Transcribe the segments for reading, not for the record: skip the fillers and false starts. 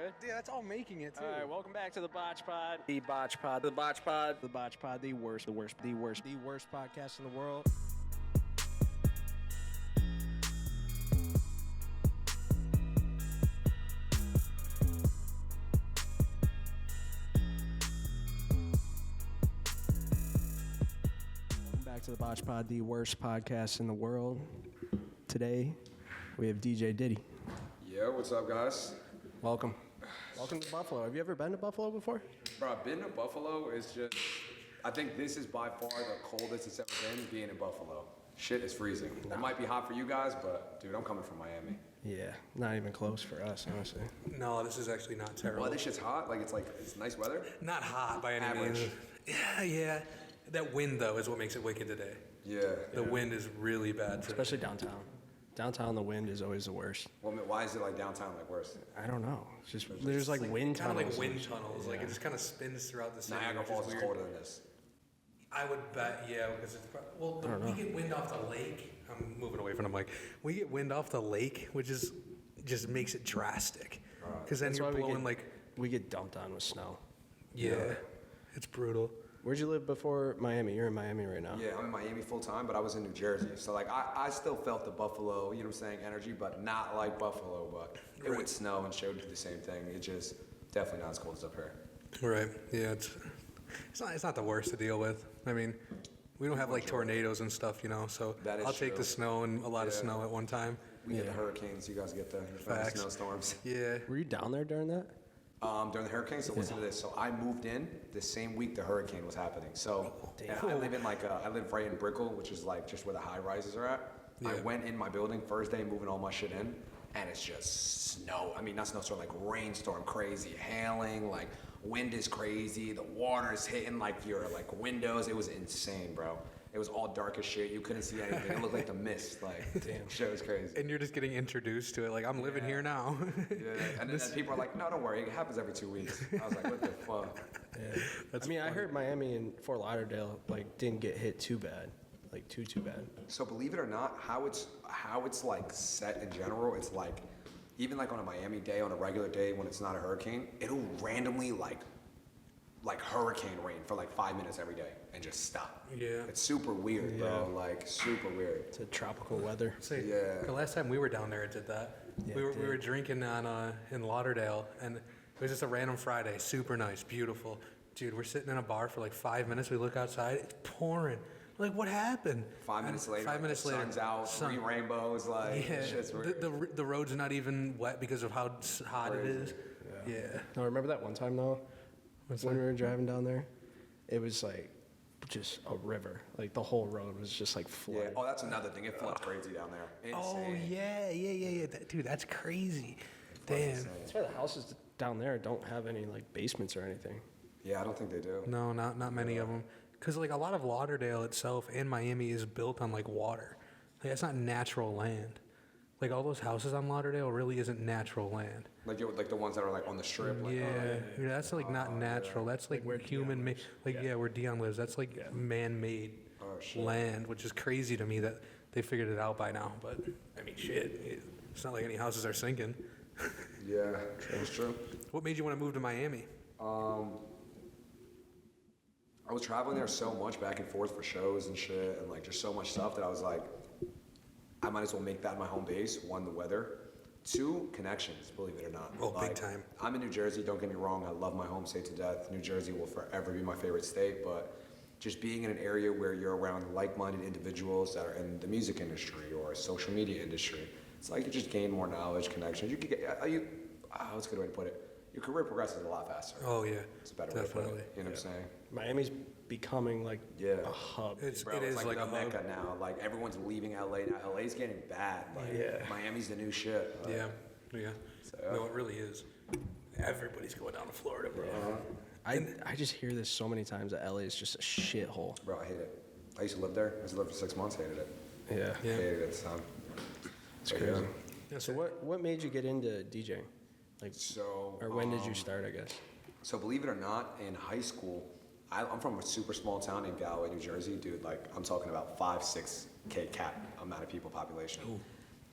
good? Yeah, that's all making it, too. All right, welcome back to the BotchPod. The BotchPod. The BotchPod. The BotchPod. The worst podcast in the world. Welcome back to the BotchPod, the worst podcast in the world. Today, we have DJ Diddy. Yo, what's up, guys? Welcome. Welcome to Buffalo. Have you ever been to Buffalo before? Bro, I've been to Buffalo. It's just, I think this is by far the coldest it's ever been being in Buffalo. Shit is freezing. It might be hot for you guys, but dude, I'm coming from Miami. Yeah, not even close for us, honestly. No, this is actually not terrible. Well, this shit's hot. It's nice weather. Not hot by any Average. means. Yeah. That wind, though, is what makes it wicked today. Yeah. The wind is really bad today. Especially downtown. Downtown, the wind is always the worst. Well, why is it like downtown like worse? I don't know. It's just there's like wind kind tunnels. of like wind tunnels. Like it just kind of spins throughout the city. Niagara which Falls is is weird. colder than this. I would bet, yeah, because it's we get wind off the lake. I'm moving away from the mic. We get wind off the lake, which is just makes it drastic. Because then That's you're why blowing we get dumped on with snow. yeah, it's brutal. Where'd you live before Miami? You're in Miami right now. Yeah, I'm in Miami full time, but I was in New Jersey. So like I still felt the Buffalo, you know what I'm saying, energy, but not like Buffalo. But it would snow and showed you the same thing. It just definitely not as cold as up here. Right. Yeah, it's not the worst to deal with. I mean, we don't have like tornadoes and stuff, so That is I'll take true. the snow and a lot of snow at one time. We get the hurricanes, you guys get the Facts. snowstorms. Yeah. Were you down there during that? During the hurricane, so listen to this. So I moved in the same week the hurricane was happening. So and I live in I live right in Brickell, which is like just where the high rises are at. Yeah. I went in my building first day, moving all my shit in, and it's just snow. I mean, not snowstorm, like rainstorm, crazy, hailing, like wind is crazy. The water is hitting like your like windows. It was insane, bro. It was all dark as shit. You couldn't see anything. It looked like the mist. Like, damn, shit was crazy. And you're just getting introduced to it. Like, I'm living here now. Yeah. And then people are like, no, don't worry. It happens every 2 weeks. I was like, what the fuck? Yeah. I heard Miami and Fort Lauderdale didn't get hit too bad, like too bad. So believe it or not, how it's like set in general, it's like even like on a Miami day, on a regular day when it's not a hurricane, it'll randomly like hurricane rain for like 5 minutes every day and just stop. Yeah. It's super weird, bro. Like super weird. It's a tropical weather. The last time we were down there, it did that. Yeah, we it did. were drinking in Lauderdale, and it was just a random Friday. Super nice, beautiful. Dude, we're sitting in a bar for like 5 minutes. We look outside, it's pouring. We're like, what happened? 5 minutes later, the sun's out, three rainbows, like shit's weird. The road's not even wet because of how hot it is. Yeah. No, remember that one time though? When we were driving down there, it was like just a river. Like the whole road was just like flooded. Yeah. Oh, that's another thing. It floods crazy down there. Insane. Oh, yeah. Dude, that's crazy. Damn. That's why the houses down there don't have any like basements or anything. Yeah, I don't think they do. No, not many of them. Because like a lot of Lauderdale itself and Miami is built on like water. Like it's not natural land. Like all those houses on Lauderdale really isn't natural land. Like the ones that are like on the strip. Like, That's like not natural. That's like where human made. Like where Dion lives. That's like man-made land, which is crazy to me that they figured it out by now. But I mean, shit, it's not like any houses are sinking. Yeah, that's true. What made you want to move to Miami? I was traveling there so much back and forth for shows and shit and like just so much stuff that I was like, I might as well make that my home base. One, the weather. Two, connections, believe it or not. Oh, big time. I'm in New Jersey, don't get me wrong. I love my home state to death. New Jersey will forever be my favorite state, but just being in an area where you're around like-minded individuals that are in the music industry or social media industry, it's like you just gain more knowledge, connections. You could get, what's a good way to put it? Your career progresses a lot faster. Oh, yeah. It's a better Definitely. way to put it. You know what I'm saying? Miami's becoming like a hub. It is like a a hub. mecca now. Like everyone's leaving LA now. LA's getting bad. Like Miami's the new shit. Like, Yeah. So, No, it really is. Everybody's going down to Florida, bro. I just hear this so many times that LA is just a shithole. Bro, I hate it. I used to live there. I used to live for 6 months. Hated it. Yeah. Hated it, son. It's crazy. Yeah, so what made you get into DJing? Or when did you start, I guess? So believe it or not, in high school, I'm from a super small town named Galway, New Jersey, dude. Like I'm talking about 5-6K cap amount of people population. Ooh.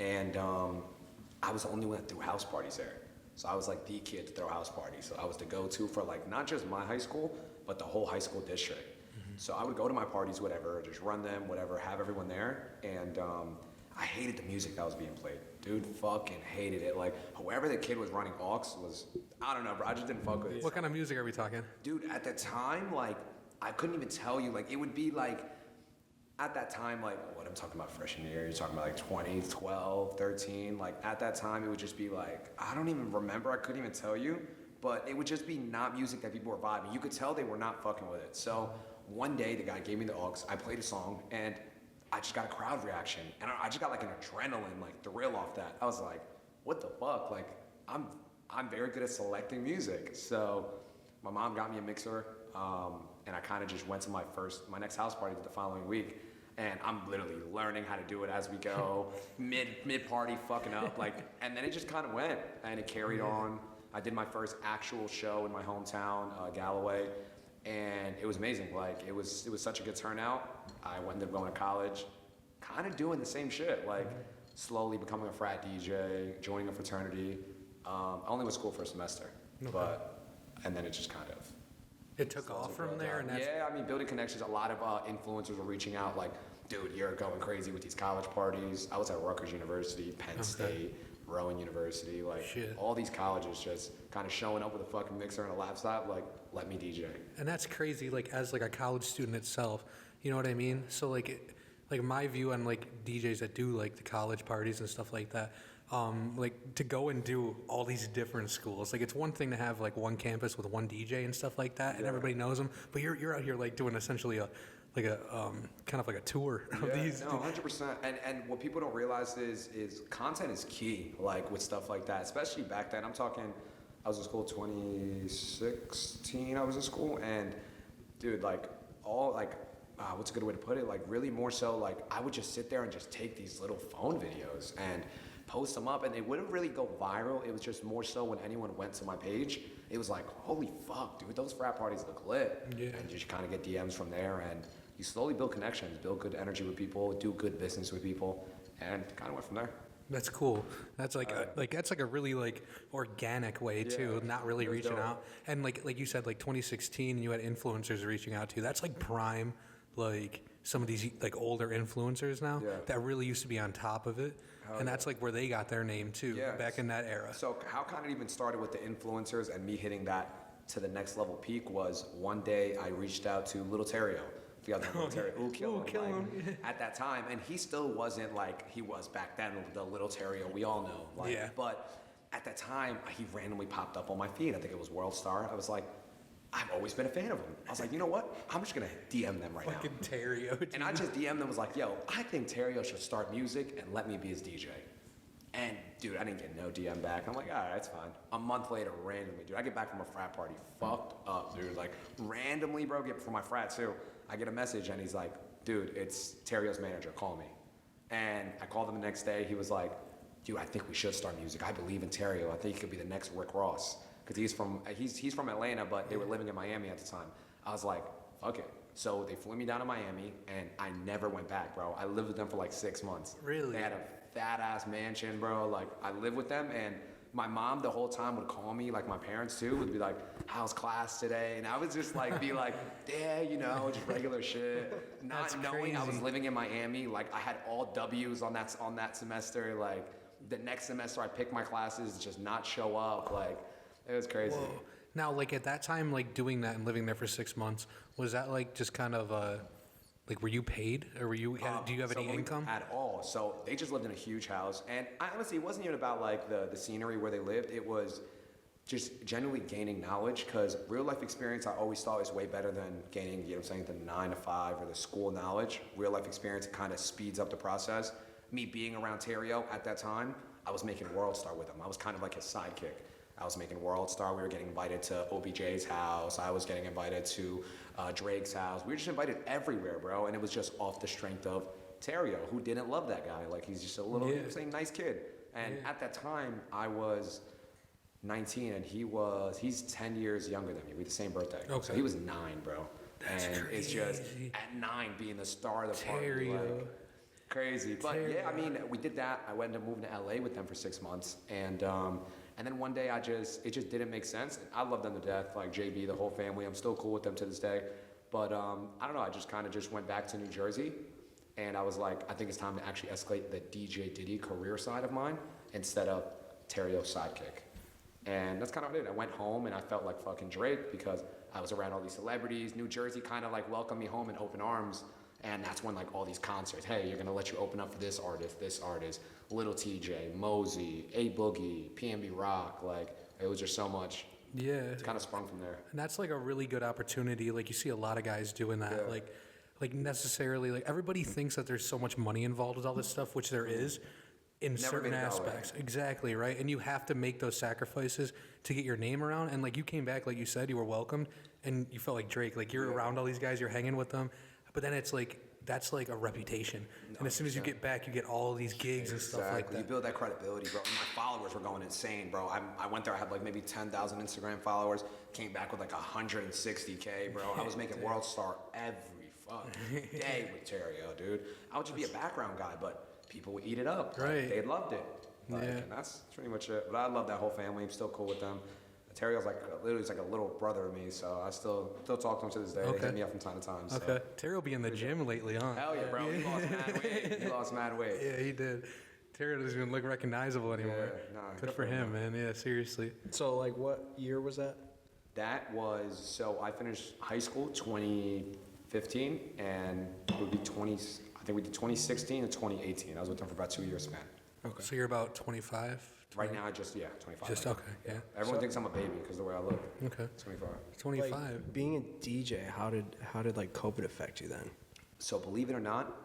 And I was the only one that threw house parties there. So I was like the kid to throw house parties. So I was the go-to for like not just my high school, but the whole high school district. So I would go to my parties, whatever, just run them, whatever, have everyone there. And I hated the music that was being played. Dude, fucking hated it. Like, whoever the kid was running aux was, I don't know, bro. I just didn't fuck with it. What kind of music are we talking? Dude, at the time, like, I couldn't even tell you. Like, it would be like, at that time, like, what I'm talking about freshman year, you're talking about like 2012, 13. Like, at that time, it would just be like, I don't even remember. I couldn't even tell you. But it would just be not music that people were vibing. You could tell they were not fucking with it. So one day, the guy gave me the aux. I played a song, and I just got a crowd reaction. And I just got like an adrenaline, like, thrill off that. I was like, what the fuck? Like, I'm very good at selecting music. So my mom got me a mixer, and I kind of just went to my next house party the following week. And I'm literally learning how to do it as we go, mid party fucking up, like, and then it just kind of went, and it carried on. I did my first actual show in my hometown, Galloway, and it was amazing. Like, it was such a good turnout. I ended up going to college, kind of doing the same shit, like slowly becoming a frat DJ, joining a fraternity. I only went to school for a semester, and then it just kind of. It took off from there, and that's Yeah, I mean, building connections. A lot of influencers were reaching out, like, dude, you're going crazy with these college parties. I was at Rutgers University, Penn State, Rowan University, like, all these colleges just kind of showing up with a fucking mixer and a laptop, like, let me DJ. And that's crazy, like, as like a college student itself, you know what I mean? So like my view on like DJs that do like the college parties and stuff like that, like to go and do all these different schools. Like, it's one thing to have like one campus with one DJ and stuff like that, and everybody knows them, but you're out here like doing essentially a kind of like a tour of these. No, 100%. And what people don't realize is content is key, like with stuff like that, especially back then. I'm talking, I was in school 2016, I was in school, and dude, like, all, like, what's a good way to put it? Like, really more so, like, I would just sit there and just take these little phone videos and post them up, and they wouldn't really go viral. It was just more so when anyone went to my page, it was like, holy fuck, dude, those frat parties look lit. Yeah. And you just kind of get DMs from there, and you slowly build connections, build good energy with people, do good business with people, and kind of went from there. That's cool. That's like that's like a really like organic way too, not really reaching out. And like you said, like 2016, you had influencers reaching out to you. That's like prime, like some of these like older influencers now that really used to be on top of it. And that's like where they got their name too, back in that era. So how kind of even started with the influencers and me hitting that to the next level peak was one day I reached out to Little Terrio. If you guys know Little Terrio, kill him. At that time, and he still wasn't like he was back then, the Little Terrio we all know. Like, but at that time, he randomly popped up on my feed. I think it was World Star. I was like, I've always been a fan of him. I was like, you know what? I'm just gonna DM them right now. Fucking Terrio. Dude. And I just DM'd them, was like, yo, I think Terrio should start music and let me be his DJ. And dude, I didn't get no DM back. I'm like, all right, that's fine. A month later, randomly, dude, I get back from a frat party, fucked up, dude. Like, randomly, bro, get from my frat too. I get a message and he's like, dude, it's Terrio's manager, call me. And I called him the next day. He was like, dude, I think we should start music. I believe in Terrio. I think he could be the next Rick Ross. Because he's from Atlanta, but they were living in Miami at the time. I was like, fuck it. So they flew me down to Miami, and I never went back, bro. I lived with them for like 6 months. Really? They had a fat-ass mansion, bro. Like, I lived with them, and my mom the whole time would call me, like my parents too, would be like, how's class today? And I would just like be like, yeah, you know, just regular shit. Not knowing I was living in Miami, like I had all W's on that semester. Like the next semester I picked my classes, just not show up. Like it was crazy. Whoa. Now, like at that time, like doing that and living there for 6 months, was that like just kind of like, were you paid, or were you? Do you have any income at all? So they just lived in a huge house, and honestly, it wasn't even about like the scenery where they lived. It was just genuinely gaining knowledge, because real life experience I always thought was way better than gaining, you know what I'm saying, the 9 to 5 or the school knowledge. Real life experience kind of speeds up the process. Me being around Terrio at that time, I was making World Star with him. I was kind of like his sidekick. I was making World Star. We were getting invited to OBJ's house. I was getting invited to Drake's house. We were just invited everywhere, bro. And it was just off the strength of Terrio, who didn't love that guy. Like, he's just a little, you know what I'm saying, nice kid. And at that time, I was 19, and he's 10 years younger than me. We had the same birthday. Okay. So he was 9, bro. That's and crazy. It's just, at 9, being the star of the party. Terrio. Like, crazy. But yeah, I mean, we did that. I ended up moving to LA with them for 6 months. And And then one day it just didn't make sense. I love them to death, like JB, the whole family. I'm still cool with them to this day. But I don't know, I just kind of just went back to New Jersey. And I was like, I think it's time to actually escalate the DJ Diddy career side of mine instead of Terrio's sidekick. And that's kind of what I did. I went home and I felt like fucking Drake because I was around all these celebrities. New Jersey kind of like welcomed me home in open arms. And that's when like all these concerts, hey, you're gonna let you open up for this artist, Little TJ, Mosey, A Boogie, PNB Rock. Like it was just so much. Yeah. It's kind of sprung from there. And that's like a really good opportunity. Like you see a lot of guys doing that. Yeah. Like necessarily, like everybody thinks that there's so much money involved with all this stuff, which there is in Never certain made it that way. aspects. Exactly, right? And you have to make those sacrifices to get your name around. And like you came back, like you said, you were welcomed and you felt like Drake. Like you're around all these guys, you're hanging with them. But then it's like, that's like a reputation. And as soon as you get back, you get all these gigs and stuff like that. You build that credibility, bro. And my followers were going insane, bro. I went there, I had like maybe 10,000 Instagram followers, came back with like 160K, bro. I was making World Star every fucking day with Terrio, dude. I would just be a background guy, but people would eat it up. Like, Right. they loved it. Like, Yeah. And that's pretty much it. But I love that whole family. I'm still cool with them. Terrio's like literally like a little brother to me, so I still talk to him to this day. They hit me up from time to time. So. Okay. Terry will be in the gym lately, huh? Hell yeah, bro. He lost mad weight. He lost mad weight. Yeah, he did. Terry doesn't even look recognizable anymore. Yeah, nah, good for him, man. Yeah, seriously. So like, what year was that? That was, so I finished high school 2015, and it would be I think we did 2016 and 2018. I was with them for about 2 years span. Okay. So you're about 25? Right now, I just, 25. Just, right okay, now. yeah. Everyone thinks I'm a baby because the way I look. Okay. 25. 25. Like, being a DJ, how did like COVID affect you then? So believe it or not,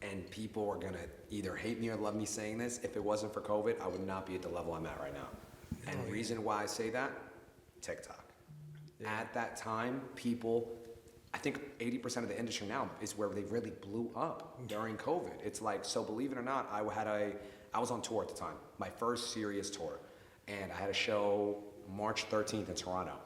and people are gonna either hate me or love me saying this, if it wasn't for COVID, I would not be at the level I'm at right now. And the reason why I say that, TikTok. At that time, people, I think 80% of the industry now is where they really blew up during COVID. It's like, so believe it or not, I was on tour at the time, my first serious tour. And I had a show March 13th in Toronto.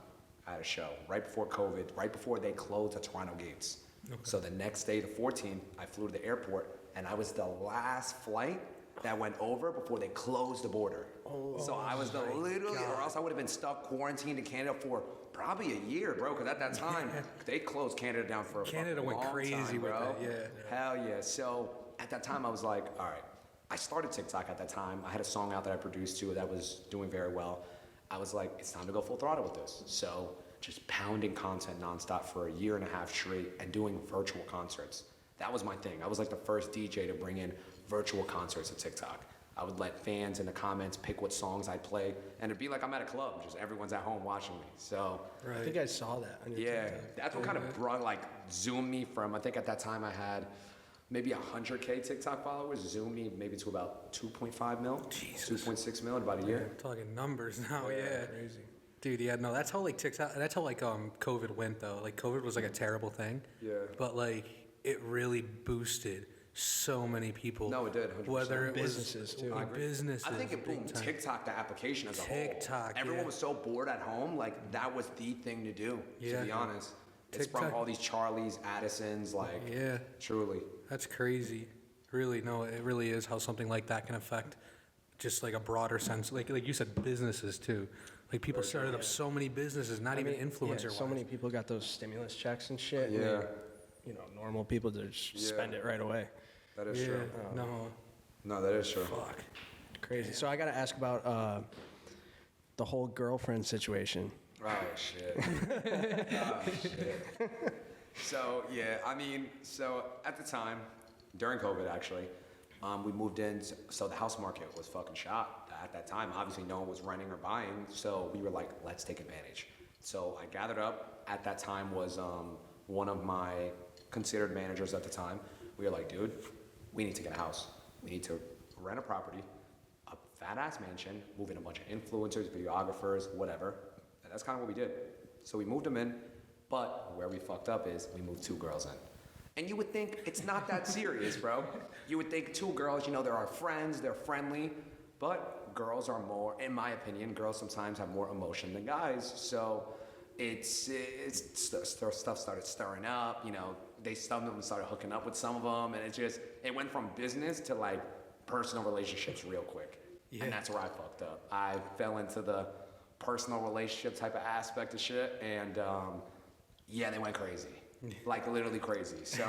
I had a show right before COVID, right before they closed the Toronto gates. Okay. So the next day, the 14th, I flew to the airport and I was the last flight that went over before they closed the border. So I was literally, or else I would have been stuck quarantined in Canada for probably a year, bro. Because at that time, they closed Canada down for a Canada went long crazy time, with bro. that, yeah. Hell yeah. So at that time, I was like, all right. I started TikTok at that time. I had a song out that I produced too that was doing very well. I was like, it's time to go full throttle with this. So just pounding content nonstop for a year and a half straight and doing virtual concerts. That was my thing. I was like the first DJ to bring in virtual concerts to TikTok. I would let fans in the comments pick what songs I'd play, and it'd be like I'm at a club, just everyone's at home watching me. So I think I saw that on your TikTok. that's what kind of brought, like, zoomed me from, I think at that time I had maybe 100K TikTok followers, zoomed me maybe to about 2.5 mil, 2.6 mil in about a year. Talking numbers now, yeah. Crazy. Dude, yeah, no, that's how like TikTok, that's how like COVID went though. Like COVID was like a terrible thing. Yeah. But like it really boosted so many people. No, it did, 100%. Whether it Businesses, was too. like, I businesses. I think it big boomed time. TikTok, the application as a whole. TikTok, Everyone yeah. was so bored at home, like that was the thing to do, Yeah. to be honest. It's from TikTok. all these Charlies, Addisons, like, Yeah. truly. That's crazy. Really, no, it really is how something like that can affect just like a broader sense. Like you said, businesses too. Like people started up so many businesses, not even influencer. So many people got those stimulus checks and shit. Yeah. And they, normal people just spend it right away. That is Yeah, true. no, No, that is true. fuck. Crazy. So I got to ask about the whole girlfriend situation. Oh, shit. Oh, shit. So, yeah, I mean, so at the time, during COVID actually, we moved in, so the house market was fucking shot at that time. Obviously, no one was renting or buying, so we were like, let's take advantage. So I gathered up. At that time was one of my considered managers at the time. We were like, dude, we need to get a house. We need to rent a property, a fat-ass mansion, move in a bunch of influencers, videographers, whatever. And that's kind of what we did. So we moved them in, but where we fucked up is we moved 2 girls in. And you would think it's not that serious, bro. You would think 2 girls, they're our friends, they're friendly, but girls are more, in my opinion, girls sometimes have more emotion than guys. So stuff started stirring up, some of them started hooking up with some of them, and it went from business to like personal relationships real quick. Yeah. And that's where I fucked up. I fell into the personal relationship type of aspect of shit, and yeah, they went crazy. Like literally crazy. So,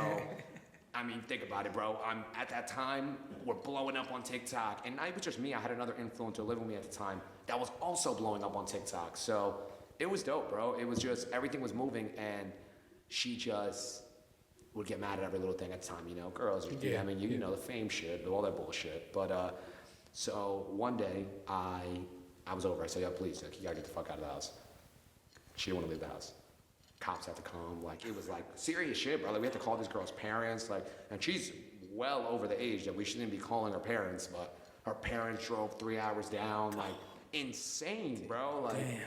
I mean, think about it, bro. I'm at that time, we're blowing up on TikTok, and not even just me. I had another influencer living with me at the time that was also blowing up on TikTok. So it was dope, bro. It was just everything was moving, and she just would get mad at every little thing at the time. You know, girls, I mean, you know, the fame shit, all that bullshit. But so one day I was over. I said, "Yo, please, like, you gotta get the fuck out of the house." She didn't want to leave the house. Cops had to come. Like, it was like serious shit, bro. Like, we had to call this girl's parents. Like, and she's well over the age that we shouldn't be calling her parents, but her parents drove 3 hours down. Like, insane, bro. Like, damn.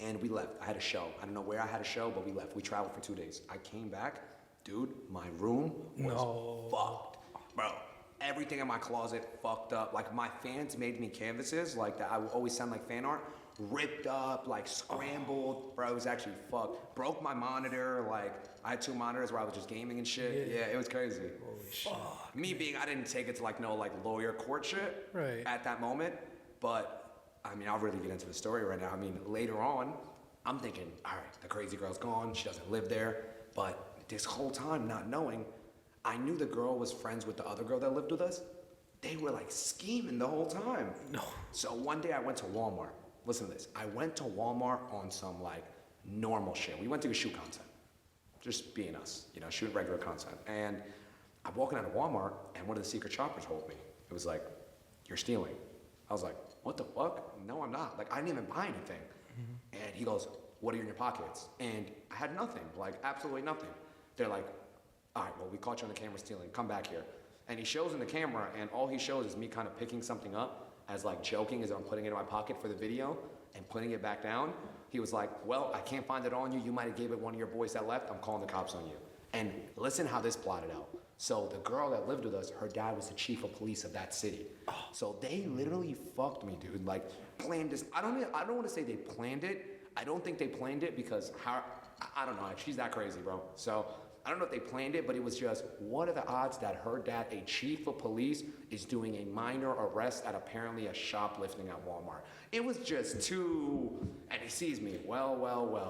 And we left. I had a show. I don't know where I had a show, but we left. We traveled for 2 days. I came back, dude. My room was fucked, bro. Everything in my closet fucked up. Like, my fans made me canvases like that. I would always send like fan art. Ripped up, like scrambled, bro. It was actually fucked. Broke my monitor. Like, I had 2 monitors where I was just gaming and shit. Yeah, it was crazy. Holy shit. Me being, I didn't take it to like no like lawyer court shit at that moment. But I mean, I'll really get into the story right now. I mean, later on, I'm thinking, all right, the crazy girl's gone. She doesn't live there. But this whole time, not knowing, I knew the girl was friends with the other girl that lived with us. They were like scheming the whole time. No. So one day I went to Walmart. Listen to this. I went to Walmart on some like normal shit. We went to shoot content. Just being us, you know, shoot regular content. And I'm walking out of Walmart and one of the secret shoppers told me. It was like, "You're stealing." I was like, "What the fuck? No, I'm not." Like, I didn't even buy anything. Mm-hmm. And he goes, "What are in your pockets?" And I had nothing, like absolutely nothing. They're like, "All right, well, we caught you on the camera stealing. Come back here." And he shows in the camera, and all he shows is me kind of picking something up as like joking as I'm putting it in my pocket for the video and putting it back down. He was like, "Well, I can't find it on you. You might have gave it one of your boys that left. I'm calling the cops on you." And listen how this plotted out. So the girl that lived with us, her dad was the chief of police of that city. So they literally fucked me, dude. Like, planned this. I don't want to say they planned it. I don't think they planned it because I don't know. She's that crazy, bro. So I don't know if they planned it, but it was just, what are the odds that her dad, a chief of police, is doing a minor arrest at apparently a shoplifting at Walmart? It was just too, and he sees me, well,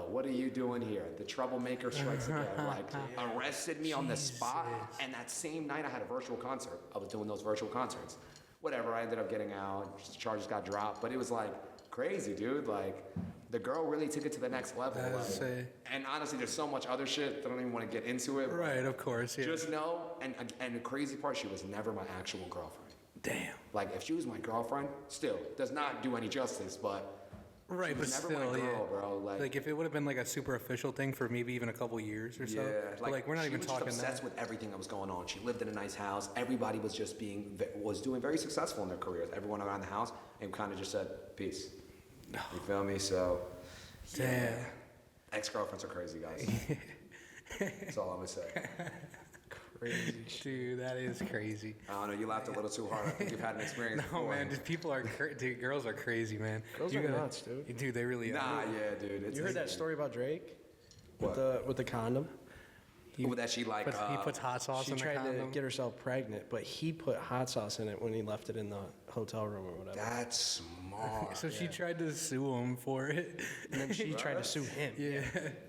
what are you doing here? The troublemaker strikes again. Like, arrested me on the spot, and that same night I had a virtual concert. I was doing those virtual concerts. Whatever, I ended up getting out, charges got dropped, but it was like, crazy, dude. Like, the girl really took it to the next level. Like, and honestly, there's so much other shit that I don't even want to get into it. Right, of course, yeah. Just know, and the crazy part, she was never my actual girlfriend. Damn. Like, if she was my girlfriend, still, does not do any justice, but right, but never still, my girl, bro. Like, if it would have been like a super official thing for maybe even a couple years or so. Yeah, like we're not even talking that. She was obsessed with everything that was going on. She lived in a nice house. Everybody was just was doing very successful in their careers. Everyone around the house, and kind of just said, "Peace." You feel me? So, yeah. Ex-girlfriends are crazy, guys. That's all I'm gonna say. Crazy. Dude, that is crazy. I don't know, you laughed a little too hard. I think you've had an experience No, before. man, dude, girls are crazy, man. Girls are nuts, dude. Dude, they really are. Nah, yeah, dude. You heard that story about Drake? What? With the condom? That she like. He puts hot sauce in the condom. She tried to get herself pregnant, but he put hot sauce in it when he left it in the hotel room or whatever. That's smart. So she tried to sue him for it. And then she tried to sue him. Yeah.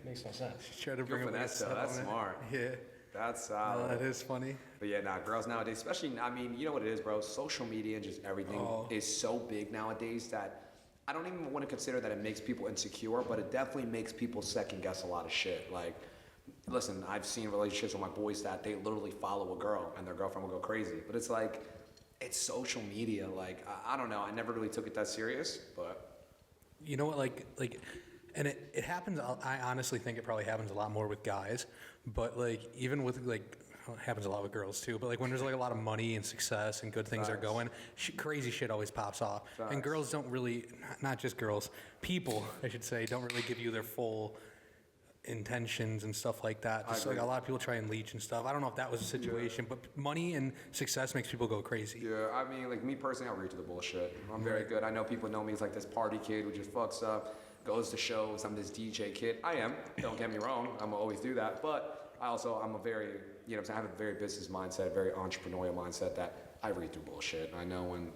Makes no sense. She tried to bring him That's smart. Yeah. That's solid. That is funny. But yeah, girls nowadays, especially, I mean, you know what it is, bro? Social media and just everything is so big nowadays that I don't even want to consider that it makes people insecure, but it definitely makes people second guess a lot of shit. Like, listen, I've seen relationships with my boys that they literally follow a girl and their girlfriend will go crazy. But it's like, it's social media. Like, I don't know. I never really took it that serious, but. You know what, like, and it happens, I honestly think it probably happens a lot more with guys, but like, even with like, well, it happens a lot with girls too, but like when there's like a lot of money and success and good things are going, crazy shit always pops off. And girls don't really, not just girls, people, I should say, don't really give you their full intentions and stuff like that. Just like a lot of people try and leech and stuff. I don't know if that was a situation, but money and success makes people go crazy. Yeah, I mean, like me personally, I'll read to the bullshit. I'm very good. I know people know me as like this party kid who just fucks up, goes to shows. I'm this DJ kid. I am. Don't get me wrong. I'm gonna always do that. But I'm a very, I have a very business mindset, very entrepreneurial mindset that I read through bullshit. I know when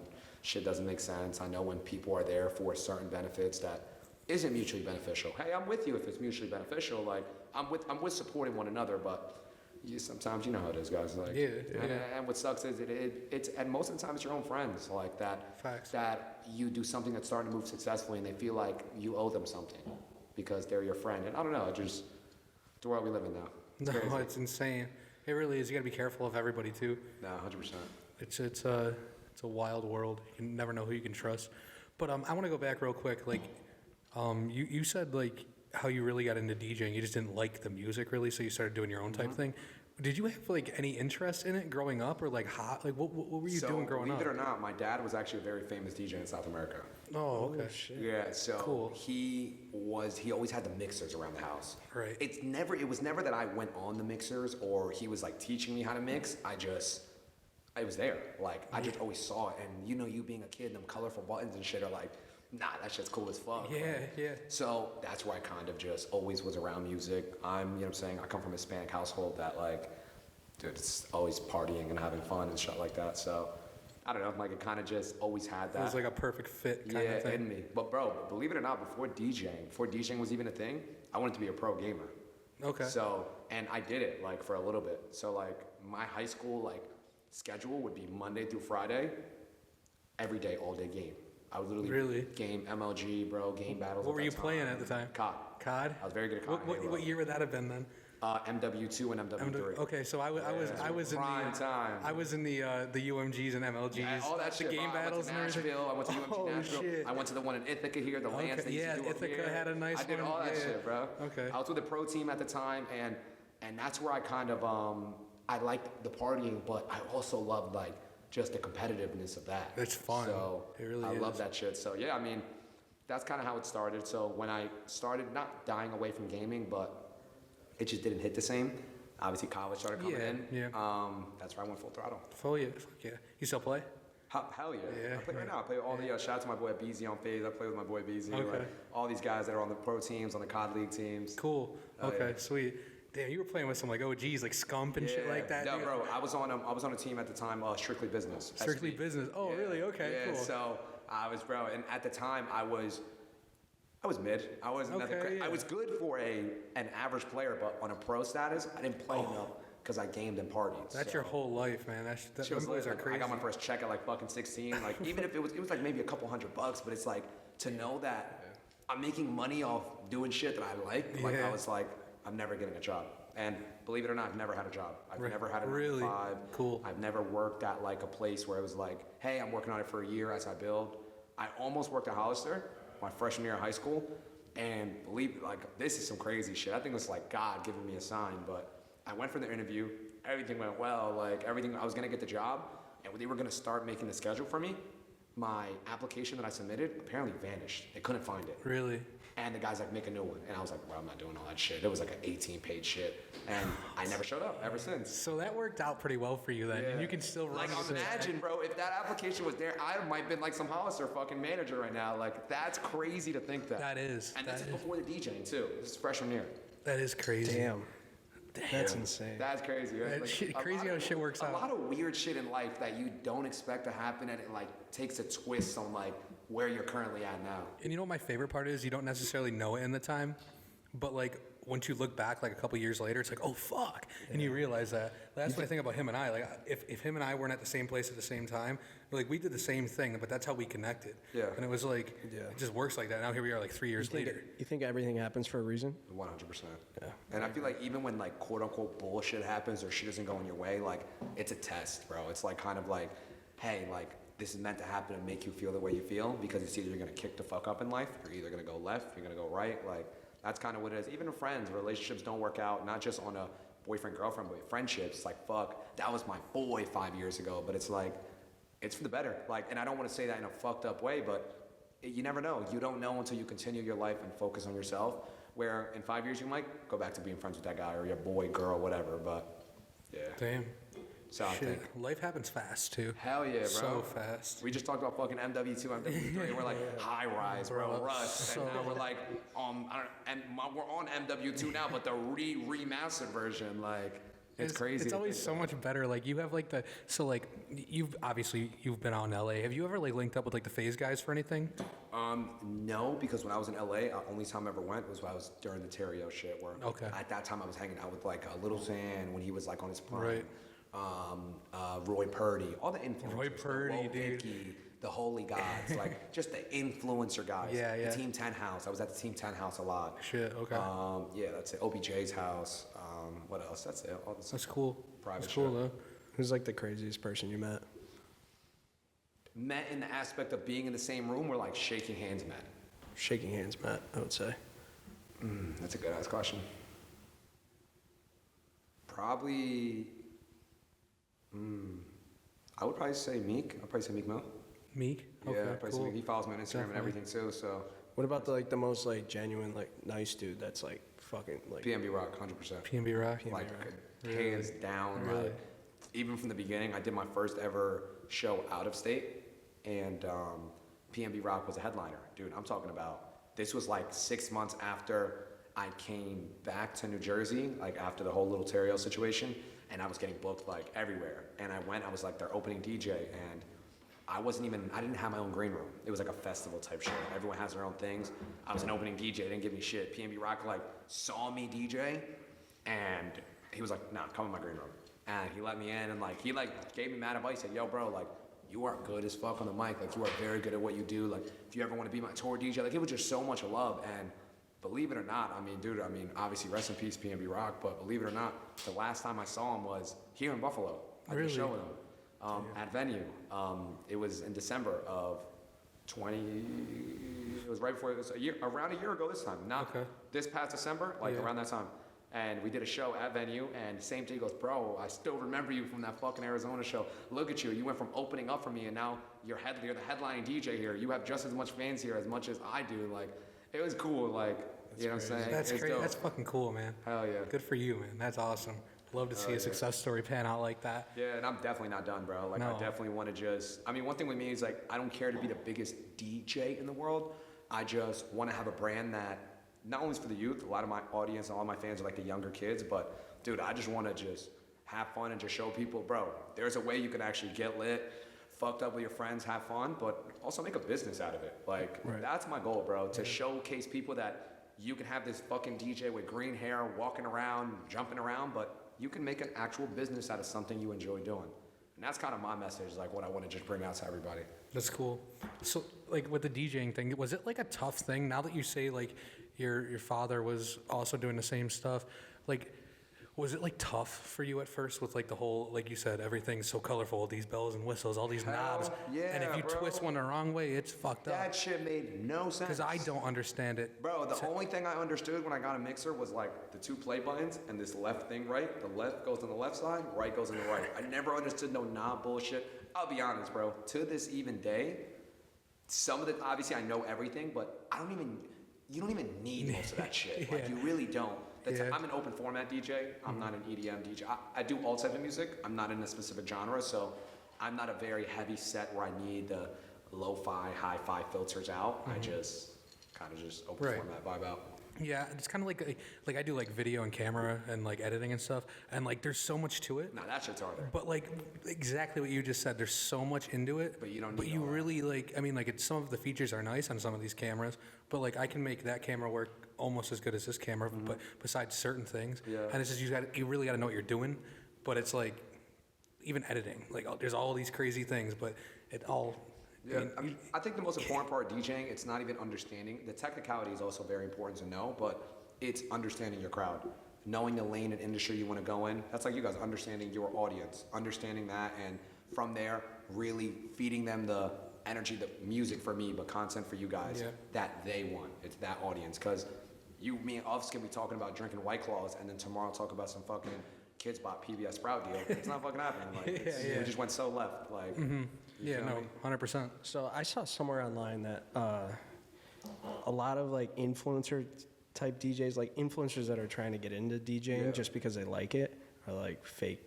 shit doesn't make sense. I know when people are there for certain benefits that isn't mutually beneficial. Hey, I'm with you if it's mutually beneficial. Like I'm with supporting one another, but sometimes you know how it is, guys. Like, and what sucks is it's and most of the time it's your own friends like that. Facts. That you do something that's starting to move successfully, and they feel like you owe them something because they're your friend. And I don't know, just the world we live in now. It's No, crazy. it's insane. It really is. You got to be careful of everybody too. No, 100%. It's a wild world. You can never know who you can trust. But I want to go back real quick. Like, you said like how you really got into DJing. You just didn't like the music really, so you started doing your own type thing. Did you have like any interest in it growing up, or like what were you doing growing up? Believe it or not, my dad was actually a very famous DJ in South America. Oh, okay. Shit. Yeah, so Cool. he always had the mixers around the house. Right. It was never that I went on the mixers or he was like teaching me how to mix. I was there. Like I just always saw it, and you being a kid, them colorful buttons and shit are like, nah, that shit's cool as fuck. Yeah, Like, yeah. So that's where I kind of just always was around music. You know what I'm saying? I come from a Hispanic household that like, dude, it's always partying and having fun and shit like that. So I don't know, like it kind of just always had that. It was like a perfect fit kind of thing. In me. But bro, believe it or not, before DJing was even a thing, I wanted to be a pro gamer. Okay. So, and I did it like for a little bit. So like my high school like schedule would be Monday through Friday, every day, all day game. I would literally Really? game MLG, bro, game battles. What were you that playing time. at the time? COD. COD? I was very good at COD. What year would that have been then? MW2 and MW3. Okay, so I was in prime the time. I was in the UMGs and MLGs. Yeah, all that the shit. game bro. battles and I went to everything. Nashville. I went to UMG Oh, Nashville. shit. I went to the one in Ithaca here, the Lance they used yeah, to do up Ithaca here. had a nice I did one. all that Yeah. shit, bro. Okay. I was with the pro team at the time, and that's where I kind of I liked the partying, but I also loved like just the competitiveness of that. It's fun. So It really I is. love that shit. So yeah, I mean, that's kind of how it started. So when I started not dying away from gaming, but it just didn't hit the same. Obviously, college started coming in. Yeah. That's where I went full throttle. Fuck yeah. You still play? Hell yeah. Yeah, I play right yeah. now. I play all the shout out to my boy BZ on FaZe. I play with my boy BZ. Okay. Like, all these guys that are on the pro teams, on the COD League teams. Cool. Oh, Okay, yeah. sweet. Damn, you were playing with some like OGs, like Scump and shit like that. No, dude. bro. I was on a team at the time, Strictly Business. Strictly SV. Business. Oh, really? Okay, Yeah. cool. So I was, bro, and at the time I was mid. I wasn't nothing. Okay, yeah. I was good for an average player, but on a pro status, I didn't play enough because I gamed and partied. That's so. your whole life, man. Shit Them was boys lit. are Like, crazy. I got my first check at like fucking 16. Like even if it was like maybe a couple $100, but it's like to know that I'm making money off doing shit that I like. Like Yeah. I was like, I'm never getting a job. And believe it or not, I've never had a job. I've Re- never had a 9 to really? 5. Cool. I've never worked at like a place where it was like, hey, I'm working on it for a year as I build. I almost worked at Hollister my freshman year of high school. And believe like this is some crazy shit. I think it's like God giving me a sign, but I went for the interview. Everything went well. Like everything, I was gonna get the job, and when they were gonna start making the schedule for me, my application that I submitted apparently vanished. They couldn't find it. Really? And the guy's like, make a new one. And I was like, well, I'm not doing all that shit. It was like an 18-page shit. And I never showed up ever since. So that worked out pretty well for you then, and you can still run. Like, it. imagine, bro, if that application was there, I might have been like some Hollister fucking manager right now. Like, that's crazy to think that. That is. And that this is is. before the DJing, too. This is freshman year. That is crazy. Damn. That's insane. That's crazy, right? That shit- a crazy lot how of- shit works out. A lot of weird shit in life that you don't expect to happen, and it, like, takes a twist on, like, where you're currently at now. And you know what my favorite part is? You don't necessarily know it in the time, but like once you look back like a couple years later, it's like, oh fuck, and you realize that. That's what I think about him and I. Like if him and I weren't at the same place at the same time, like we did the same thing, but that's how we connected. Yeah. And it was like, it just works like that. Now here we are, like 3 years later. You think everything happens for a reason? 100%. Yeah. And I feel like even when like quote unquote bullshit happens or shit isn't going your way, like it's a test, bro. It's like kind of like, hey, like this is meant to happen to make you feel the way you feel because it's either you're gonna kick the fuck up in life, you're either gonna go left, you're gonna go right. Like that's kind of what it is. Even in friends, relationships don't work out, not just on a boyfriend girlfriend, but friendships. Like fuck, that was my boy 5 years ago, but it's like it's for the better. Like, and I don't want to say that in a fucked up way, but you never know. You don't know until you continue your life and focus on yourself. Where in 5 years you might go back to being friends with that guy or your boy, girl, whatever. But yeah, Damn. so I think. Shit. Life happens fast too. Hell yeah, bro. So fast. We just talked about fucking MW2, MW3. We're like high rise, bro, Bro, Rush. so- And now we're like, we're on MW2 now, but the remastered version, like, It's crazy. It's always so much better. Like you have like you've been out in LA. Have you ever like linked up with like the Phase guys for anything? No, because when I was in LA, only time I ever went was when I was during the Terrio shit. Where at that time I was hanging out with like Little Xan when he was like on his prime. Right. Roy Purdy, all the influencers. Roy Purdy, dude. Vicky, the Holy Gods, like just the influencer guys. Yeah. The Team 10 house. I was at the Team 10 house a lot. Shit. Okay. Yeah, that's it. OBJ's house. What else? That's it. All this That's cool. private That's cool shit. though. Who's like the craziest person you met? Met in the aspect of being in the same room, or like shaking hands met? Shaking hands met, I would say. That's a good ass question. Probably. I would probably say Meek. I'd probably say Meek Mill. Meek. Yeah, Okay. I'd probably say Cool. Meek. He follows me on Instagram and Definitely. everything too. So What about the most like genuine, like nice dude that's like fucking like PNB Rock, 100%. PNB Rock. Like Really? hands down. Really? Like even from the beginning, I did my first ever show out of state, and PNB Rock was a headliner. Dude, I'm talking about. This was like 6 months after I came back to New Jersey, like after the whole Little Terrio situation, and I was getting booked like everywhere. And I went, I was like their opening DJ, and I didn't have my own green room. It was like a festival type show. Everyone has their own things. I was an opening DJ, they didn't give me shit. PNB Rock like saw me DJ, and he was like, nah, come in my green room. And he let me in, and like he like gave me mad advice. He said, yo bro, like you are good as fuck on the mic. Like you are very good at what you do. Like if you ever want to be my tour DJ, like it was just so much love. And believe it or not, I mean, dude, obviously rest in peace PNB Rock, but believe it or not, the last time I saw him was here in Buffalo. I did a show with him at Venue. It was in December of it was right before, it was around a year ago this time. Not this past December, like around that time. And we did a show at Venue, and same thing, he goes, bro, I still remember you from that fucking Arizona show. Look at you, you went from opening up for me, and now you're the headlining DJ here. You have just as much fans here as much as I do. Like, it was cool, like, you know what I'm saying? That's It's great. dope. That's fucking cool, man. Hell yeah. Good for you, man. That's awesome. Love to see a success story pan out like that. Yeah, and I'm definitely not done, bro. Like, No. I definitely want to one thing with me is, like, I don't care to be the biggest DJ in the world. I just want to have a brand that not only is for the youth, a lot of my audience, a lot of my fans are, like, the younger kids, but, dude, I just want to just have fun and just show people, bro, there's a way you can actually get lit, fucked up with your friends, have fun, but also make a business out of it. Like, that's my goal, bro, to showcase people that you can have this fucking DJ with green hair walking around, jumping around, but you can make an actual business out of something you enjoy doing. And that's kind of my message, like what I want to just bring out to everybody. That's cool. So, like with the DJing thing, was it like a tough thing? Now that you say like your father was also doing the same stuff, like was it like tough for you at first with like the whole, like you said, everything's so colorful, these bells and whistles, all these knobs, yeah, and if you bro. twist one the wrong way, it's fucked up. That shit made no sense. Because I don't understand it. Bro, the only thing I understood when I got a mixer was like the two play buttons and this left thing right. The left goes on the left side, right goes on the right. I never understood no knob bullshit. I'll be honest, bro. To this even day, some of the, obviously I know everything, but you don't even need most of that shit. Like, you really don't. I'm an open format DJ. I'm not an EDM DJ. I do all types of music. I'm not in a specific genre, so I'm not a very heavy set where I need the lo-fi, hi-fi filters out. I just kind of just open format vibe out. Yeah, it's kind of like I do like video and camera and like editing and stuff, and like there's so much to it. Nah, that shit's harder. But like exactly what you just said, there's so much into it. But you don't need But you all that. really like, I mean, like some of the features are nice on some of these cameras, but like I can make that camera work almost as good as this camera, but besides certain things. Yeah. And it's just you really got to know what you're doing. But it's like even editing, like there's all these crazy things, but it all. Yeah, I think the most important part of DJing, it's not even understanding. The technicality is also very important to know, but it's understanding your crowd. Knowing the lane and industry you want to go in. That's like you guys, understanding your audience. Understanding that, and from there, really feeding them the energy, the music for me, but content for you guys that they want. It's that audience. Because me and Uffs can be talking about drinking White Claws, and then tomorrow talk about some fucking Kids Bop PBS Sprout deal. It's not fucking happening. Like, we just went so left. Like, you feel me? 100%. So I saw somewhere online that a lot of like influencer type DJs, like influencers that are trying to get into DJing just because they like it, are like fake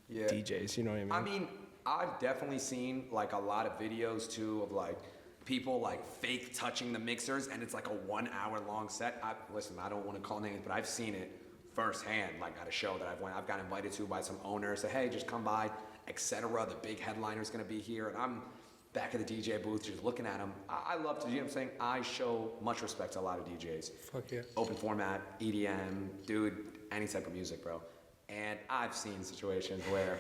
DJs. You know what I mean? I mean, I've definitely seen like a lot of videos too of like people like fake touching the mixers, and it's like a 1 hour long set. Listen, I don't want to call names, but I've seen it firsthand, like at a show that I've got invited to by some owner, say, hey, just come by, etc. The big headliner's gonna be here, and I'm back at the DJ booth just looking at him. I love to, you know what I'm saying? I show much respect to a lot of DJs. Fuck yeah. Open format, EDM, dude, any type of music, bro. And I've seen situations where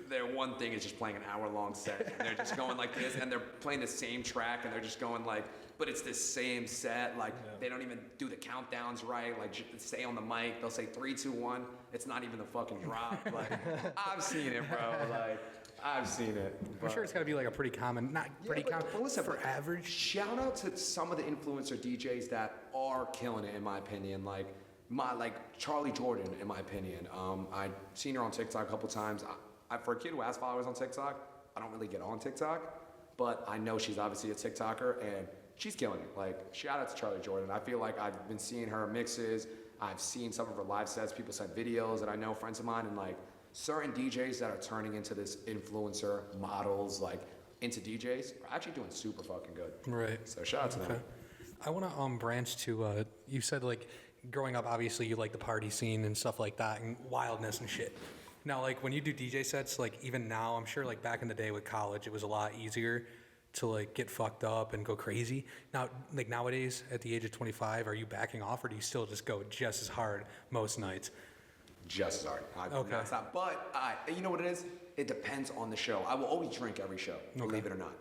their one thing is just playing an hour-long set, and they're just going like this, and they're playing the same track, and they're just going like, but it's the same set, like they don't even do the countdowns right, like just stay on the mic, they'll say 3, 2, 1, it's not even the fucking drop, like, I've seen it, bro, like, I've seen it. I'm sure it's gotta be like a pretty common, not pretty common, but listen, for average. Shout out to some of the influencer DJs that are killing it, in my opinion, like Charlie Jordan, in my opinion. I've seen her on TikTok a couple times. For a kid who has followers on TikTok, I don't really get on TikTok, but I know she's obviously a TikToker, and she's killing it. Like, shout out to Charlie Jordan. I feel like I've been seeing her mixes. I've seen some of her live sets. People send videos that I know, friends of mine, and like certain DJs that are turning into this influencer models, like into DJs, are actually doing super fucking good. Right. So shout out to them. I want to branch to, you said like growing up, obviously you like the party scene and stuff like that and wildness and shit. Now, like when you do DJ sets, like even now, I'm sure like back in the day with college, it was a lot easier to like get fucked up and go crazy. Now, like nowadays at the age of 25, are you backing off or do you still just go just as hard most nights? Just as hard. Okay. Nonstop. But you know what it is? It depends on the show. I will always drink every show, believe it or not.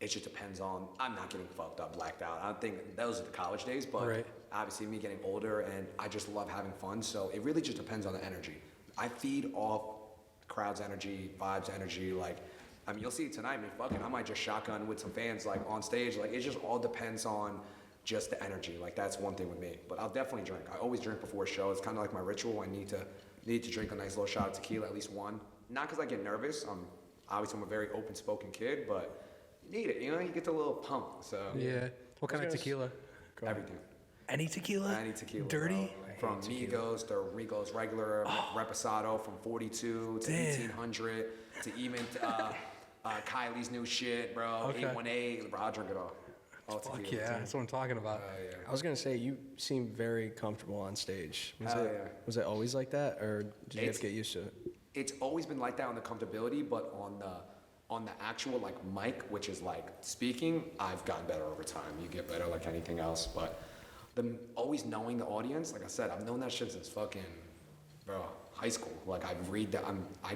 It just depends on, I'm not getting fucked up, blacked out. I don't think those are the college days, but obviously me getting older and I just love having fun. So it really just depends on the energy. I feed off crowd's energy, vibes energy. Like, I mean, you'll see it tonight. I mean, fucking, I might just shotgun with some fans like on stage. Like, it just all depends on just the energy. Like, that's one thing with me. But I'll definitely drink. I always drink before a show. It's kind of like my ritual. I need to drink a nice little shot of tequila, at least one. Not because I get nervous. Obviously, I'm a very open-spoken kid, but you need it. You know, you get the little pump. So yeah. What kind of tequila? Everything. Any tequila? Any tequila. Dirty? From Migos to Rico's regular Reposado, from 42 to 1800 to even Kylie's new shit, bro. Okay. 818, bro, I'll drink it all. Fuck yeah, that's what I'm talking about. I was gonna say you seem very comfortable on stage. Was it always like that, or did you have to get used to it? It's always been like that on the comfortability, but on the actual like mic, which is like speaking, I've gotten better over time. You get better like anything else, but always knowing the audience, like I said, I've known that shit since fucking, bro, high school. Like I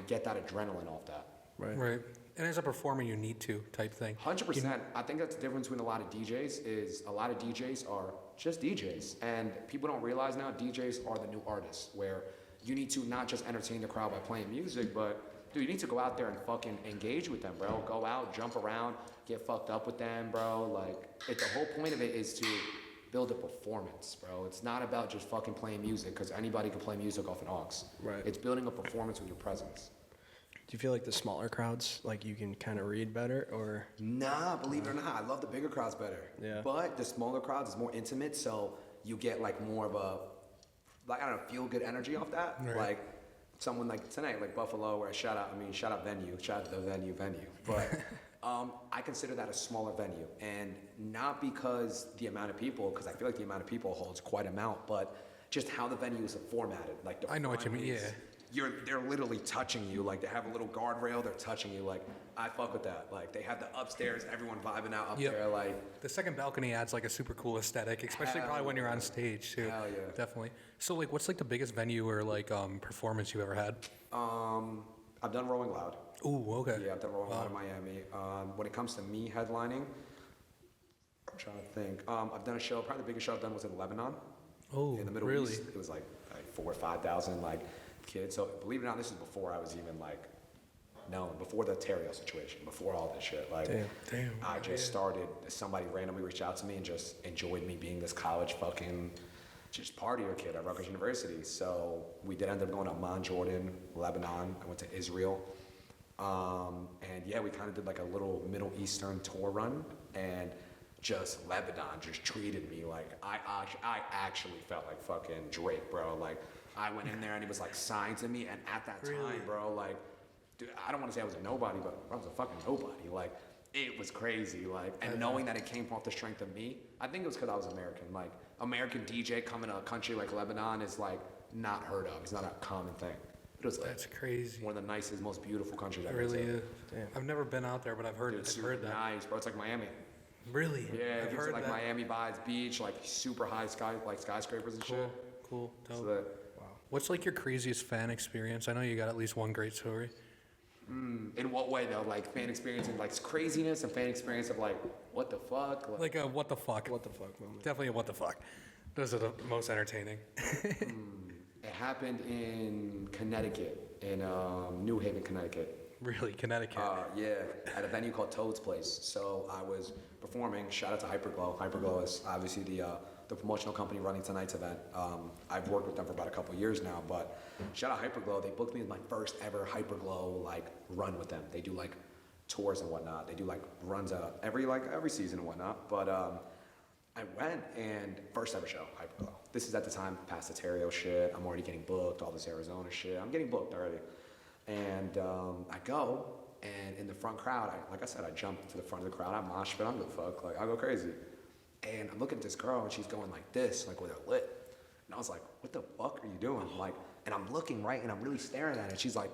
get that adrenaline off that. Right. And as a performer, you need to type thing. 100%. I think that's the difference between a lot of DJs is a lot of DJs are just DJs. And people don't realize now DJs are the new artists, where you need to not just entertain the crowd by playing music, but dude, you need to go out there and fucking engage with them, bro. Go out, jump around, get fucked up with them, bro. Like, the whole point of it is to build a performance, bro. It's not about just fucking playing music, because anybody can play music off an aux. Right. It's building a performance with your presence. Do you feel like the smaller crowds, like you can kind of read better, or? Nah, believe it or not, I love the bigger crowds better. Yeah. But the smaller crowds is more intimate, so you get like more of a, like, I don't know, feel good energy off that. Right. Like someone like tonight, like Buffalo, where shout out venue, shout out to the venue. But I consider that a smaller venue, and not because the amount of people, because I feel like the amount of people holds quite an amount, but just how the venue is formatted. Like I know what you mean, yeah. They're literally touching you. Like, they have a little guardrail, they're touching you. Like, I fuck with that. Like, they have the upstairs, everyone vibing out up there. Like, the second balcony adds like a super cool aesthetic, especially probably when you're on stage too. Hell yeah. Definitely. So like, what's like the biggest venue or like performance you've ever had? I've done Rolling Loud. Ooh, okay. Yeah, I've done Rolling Loud in Miami. When it comes to me headlining, I'm trying to think. I've done a show, probably the biggest show I've done was in Lebanon. Oh, in the Middle really? East. It was like 4,000 or 5,000 like kids. So believe it or not, this is before I was even like known, before the Terrio situation, before all this shit. Like, damn. I just started. Somebody randomly reached out to me and just enjoyed me being this college fucking just partier kid at Rutgers University. So we did end up going to Amman, Jordan, Lebanon. I went to Israel. And yeah, we kind of did like a little Middle Eastern tour run, and just Lebanon just treated me like I actually felt like fucking Drake, bro. Like, I went in there and he was like signed to me, and at that time, bro, like, dude, I don't want to say I was a nobody, but I was a fucking nobody. Like, it was crazy. Like, and knowing that it came off the strength of me, I think it was because I was American. Like, American DJ coming to a country like Lebanon is like not heard of. It's not a common thing. But it was lit. That's crazy. One of the nicest, most beautiful countries It I've been really to. is. Damn. I've never been out there, but I've heard Dude, it. it's I've heard super that. nice, bro. It's like Miami. Really? Yeah, it I've gives you heard like that. Miami vibes, beach, like super high sky, like skyscrapers and Cool. shit. Cool. Dope. So that, What's like your craziest fan experience? I know you got at least one great story. in what way though? Like fan experience and like craziness and fan experience of like, what the fuck? Like a what the fuck? What the fuck moment? Definitely a what the fuck. Those are the most entertaining. It happened in Connecticut, in New Haven, Connecticut. Really, Connecticut. Yeah, at a venue called Toad's Place. So I was performing. Shout out to Hyperglow. Hyperglow is obviously the promotional company running tonight's event. I've worked with them for about a couple of years now, but shout out Hyperglow. They booked me as my first ever Hyperglow like run with them. They do like tours and whatnot. They do like runs every season and whatnot. But I went and first ever show Hyperglow. This is at the time past the Terrio shit. I'm already getting booked. All this Arizona shit. I'm getting booked already. And I go, and in the front crowd, like I said, I jump into the front of the crowd. I mosh pit. I don't give a fuck. Like, I go crazy. And I'm looking at this girl, and she's going like this, like with her lip. And I was like, what the fuck are you doing? Like, and I'm looking right, and I'm really staring at it. She's like,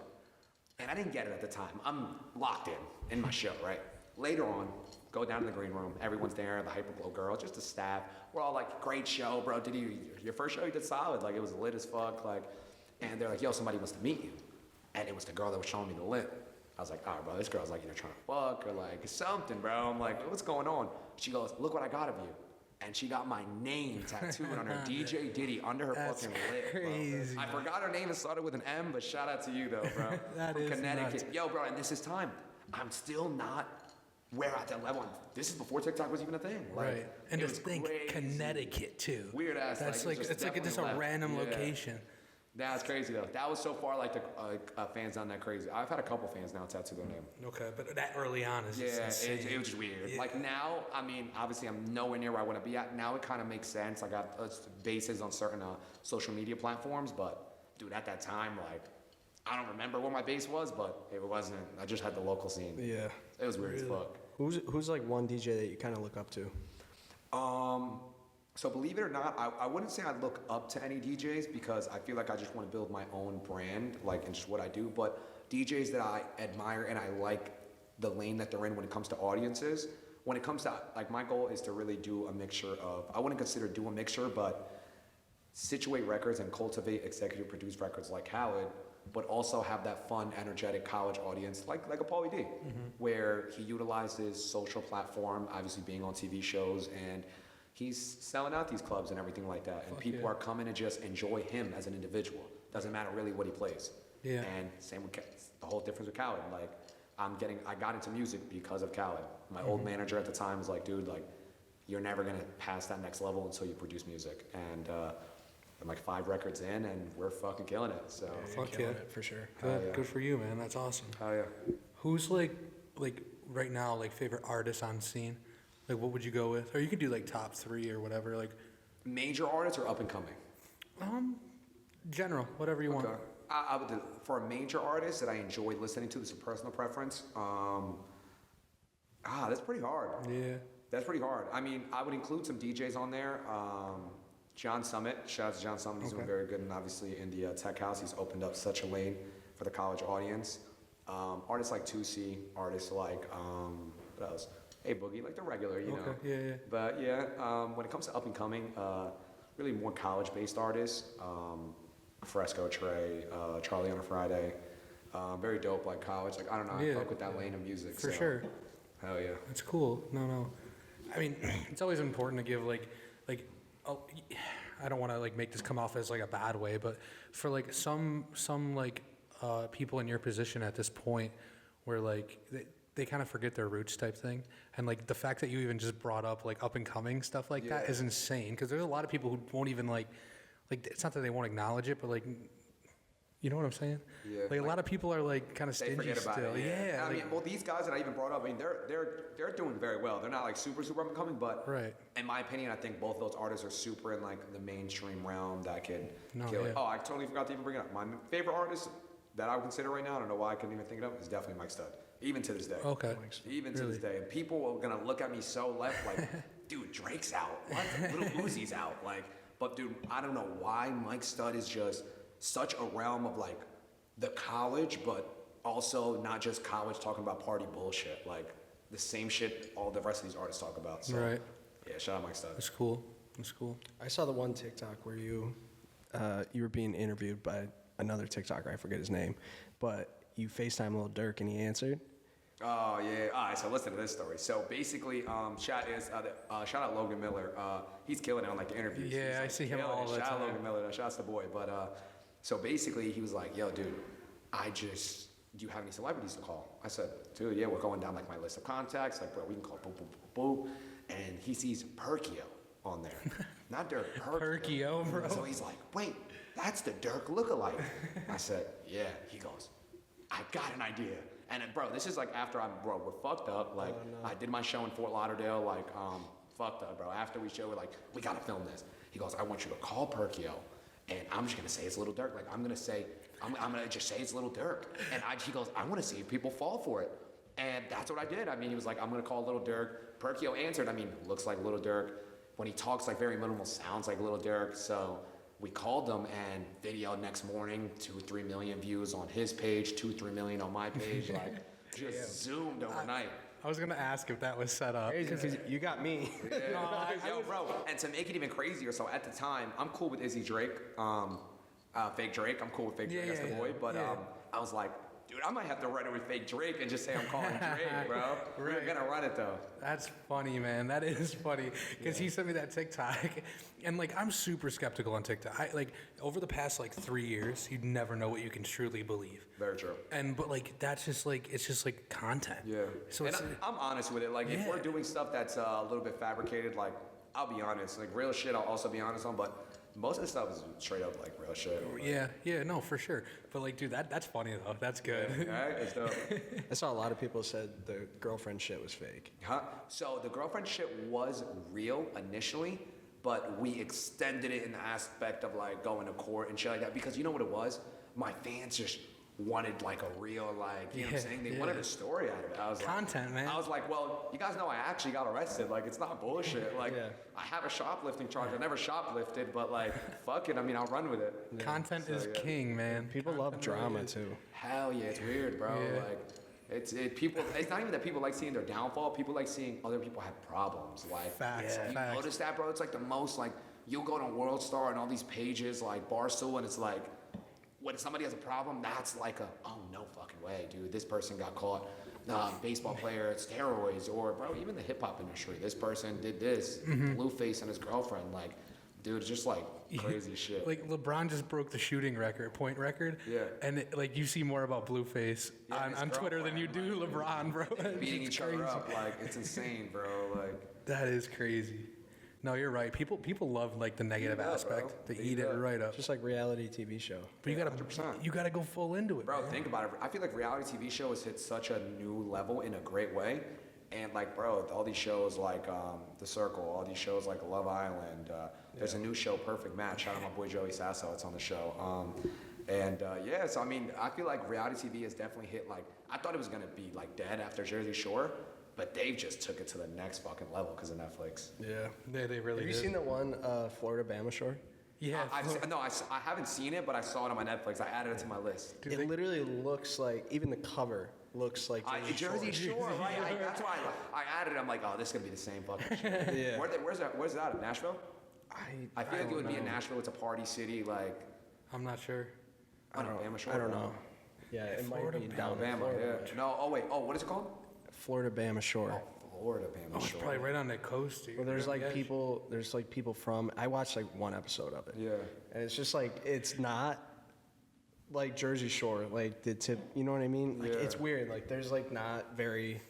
and I didn't get it at the time. I'm locked in my show, right? Later on, go down to the green room. Everyone's there, the Hyperglow girl, just the staff. We're all like, great show, bro. Your first show, you did solid. Like, it was lit as fuck. Like, and they're like, yo, somebody wants to meet you. And it was the girl that was showing me the lip. I was like, all right, bro, this girl's like, trying to fuck or like something, bro. I'm like, what's going on? She goes, look what I got of you. And she got my name tattooed on her, DJ Diddy, under her That's fucking lip, crazy. bro. I forgot her name. It started with an M, but shout out to you, though, bro. That From is Connecticut. nuts. Yo, bro, and this is time. I'm still not where at that level. This is before TikTok was even a thing. Like, Right. And it to was think crazy. Connecticut, too. Weird ass. That's like, it's like just a definitely random left. Yeah. location. That's crazy though. That was so far like the fans not that crazy. I've had a couple fans now tattoo their name. Okay, but that early on is just Yeah, insane. it was just weird. Yeah. Like now, I mean, obviously I'm nowhere near where I want to be at. Now it kind of makes sense. I got bases on certain social media platforms, but dude, at that time, like, I don't remember what my base was, but it wasn't. I just had the local scene. Yeah. It was weird as fuck. Who's like one DJ that you kind of look up to? So believe it or not, I wouldn't say I look up to any DJs because I feel like I just want to build my own brand, like in just what I do. But DJs that I admire and I like the lane that they're in when it comes to audiences. When it comes to, like, my goal is to really do a mixture of, I wouldn't consider do a mixture, but situate records and cultivate executive produced records like Khaled, but also have that fun, energetic college audience like a Pauly D, where he utilizes social platform, obviously being on TV shows, and he's selling out these clubs and everything like that. And people are coming to just enjoy him as an individual. Doesn't matter really what he plays. Yeah. And same with the whole difference with Khaled. Like, I got into music because of Khaled. My old manager at the time was like, dude, like, you're never gonna pass that next level until you produce music. And I'm like 5 records in, and we're fucking killing it. So Fuck Killing yeah. it for sure. Good, yeah. good for you, man. That's awesome. hell yeah. Who's like right now, like favorite artist on scene? Like, what would you go with? Or you could do like top 3 or whatever. Like, Major artists or up and coming? general, whatever you want. Okay. I would do, for a major artist that I enjoy listening to, this is a personal preference. That's pretty hard. Yeah. That's pretty hard. I mean, I would include some DJs on there. John Summit, shout out to John Summit. He's doing very good, and obviously in the tech house, he's opened up such a lane for the college audience. Artists like 2C, artists like, what else? Hey Boogie, like the regular, you know. Yeah, yeah. But yeah, when it comes to up and coming, really more college-based artists. Fresco Trey, Charlie on a Friday. Very dope, like college. Like, I don't know, I Yeah. fuck with that lane of music. For so, sure. Hell yeah. That's cool. No. I mean, it's always important to give I don't want to like make this come off as like a bad way, but for like some like people in your position at this point where like they kind of forget their roots type thing, and like the fact that you even just brought up like up and coming stuff like that Yeah. is insane, because there's a lot of people who won't even like it's not that they won't acknowledge it, but like, you know what I'm saying? Yeah. Like a lot of people are like kind of They stingy forget about still. it. Yeah. I like- mean, well, these guys that I even brought up, I mean, they're doing very well. They're not like super up and coming, but Right. in my opinion, I think both of those artists are super in like the mainstream realm that can No, kill it. yeah. Oh, I totally forgot to even bring it up. My favorite artist that I would consider right now, I don't know why I couldn't even think it up, is definitely Mike Stud. Even to this day. Okay. Even to this day. And people are gonna look at me so left, like, dude, Drake's out. What? Little Uzi's out. Like, But dude, I don't know why Mike Stud is just such a realm of like the college, but also not just college talking about party bullshit. Like the same shit all the rest of these artists talk about. So, Right. Yeah, shout out Mike Stud. That's cool. That's cool. I saw the one TikTok where you were being interviewed by another TikToker, I forget his name, but you FaceTime Lil Durk and he answered. Oh yeah. All right. So listen to this story. So basically, shout out Logan Miller. He's killing it on like the interviews. Yeah, He's, I like, see him killing all it. the Shout out time. Logan Miller. Shout out to the boy. But so basically, he was like, "Yo, dude, do you have any celebrities to call?" I said, "Dude, yeah, we're going down like my list of contacts. Like, bro, we can call boop boop boop boop." And he sees Perkio on there, not Dirk. Perkio, bro. So he's like, "Wait, that's the Dirk lookalike." I said, "Yeah." He goes, "I got an idea." And then, bro, this is like after we're fucked up. Like, I did my show in Fort Lauderdale, like, fucked up, bro. After we show, we're like, we gotta film this. He goes, "I want you to call Perkio, and I'm just gonna say it's Little Dirk. Like, I'm gonna just say it's Little Dirk." And he goes, "I wanna see if people fall for it." And that's what I did. I mean, he was like, "I'm gonna call Little Dirk." Perkio answered. I mean, looks like Little Dirk. When he talks like very minimal, sounds like Little Dirk. So we called him, and video next morning, 2-3 million views on his page, 2-3 million on my page, like just zoomed overnight. I was gonna ask if that was set up. Crazy, 'cause you got me. Yo, bro, and to make it even crazier, so at the time, I'm cool with Izzy Drake, Fake Drake. I'm cool with Fake Drake, that's the boy. But I was like, dude, I might have to run it with Fake Drake and just say I'm calling Drake, bro. We're gonna run it though. That's funny, man. That is funny. Because he sent me that TikTok. And, like, I'm super skeptical on TikTok. Like, over the past, like, 3 years, you'd never know what you can truly believe. Very true. But, like, that's just, like, it's just, like, content. Yeah. So And it's, I'm honest with it. Like, if we're doing stuff that's a little bit fabricated, like, I'll be honest. Like, real shit I'll also be honest on, but most of the stuff is straight up, like, real shit. Like, yeah, no, for sure. But, like, dude, that's funny, though. That's good. Right? It's dope. I saw a lot of people said the girlfriend shit was fake. Huh? So the girlfriend shit was real initially, but we extended it in the aspect of like going to court and shit like that because you know what it was? My fans just wanted like a real like, you know what I'm saying? They wanted a story out of it. I was Content, like, man. I was like, well, you guys know I actually got arrested. Like it's not bullshit. Like I have a shoplifting charge. I never shoplifted, but like fuck it. I mean, I'll run with it. Content is king, man. People love drama too. Hell yeah, it's weird, bro. Yeah. Like it's not even that people like seeing their downfall. People like seeing other people have problems. Like Facts. you Facts. notice that, bro? It's like the most like you'll go to World Star and all these pages like Barstool, and it's like when somebody has a problem, that's like oh no fucking way, dude. This person got caught. Baseball player, steroids, or bro, even the hip hop industry. This person did this. Blueface and his girlfriend, like. Dude, it's just like crazy shit. Like LeBron just broke the shooting point record. Yeah. And like you see more about Blueface on Twitter than you do LeBron, bro. Beating It's each crazy. other up, like it's insane, bro. Like That is crazy. No, you're right. People love like the negative Eat it up, aspect. bro. They Eat eat it it up. right up. Just like reality TV show. But Yeah, you 100%. gotta go full into it, Bro, man. think about it. I feel like reality TV shows hit such a new level in a great way. And like, bro, all these shows like The Circle, all these shows like Love Island. There's a new show, Perfect Match. Shout out my boy Joey Sasso. It's on the show. So I mean, I feel like reality TV has definitely hit like, I thought it was gonna be like dead after Jersey Shore, but they've just took it to the next fucking level because of Netflix. Yeah. They really Have you did. seen the one Florida Bama Shore? Yeah. I haven't seen it, but I saw it on my Netflix. I added it to my list. It literally looks like, even the cover looks like Jersey Shore, right? That's why I added it. I'm like, oh, this is gonna be the same fucking shit. Yeah. Where's that? In Nashville? I feel like it would be in know. Nashville. It's a party city, like I'm not sure. Alabama Shore. I don't know. Yeah, it Florida, might be down in Alabama. Florida. Yeah. No. Oh wait. Oh, what is it called? Florida Bama Shore. Florida, Bama Oh, it's Shore. probably right on the coast. Dude. Well, there's Right on like the edge. people from, I watched like one episode of it. Yeah. And it's just like, it's not like Jersey Shore, like the tip, you know what I mean? Like Yeah. it's weird. Like there's like not very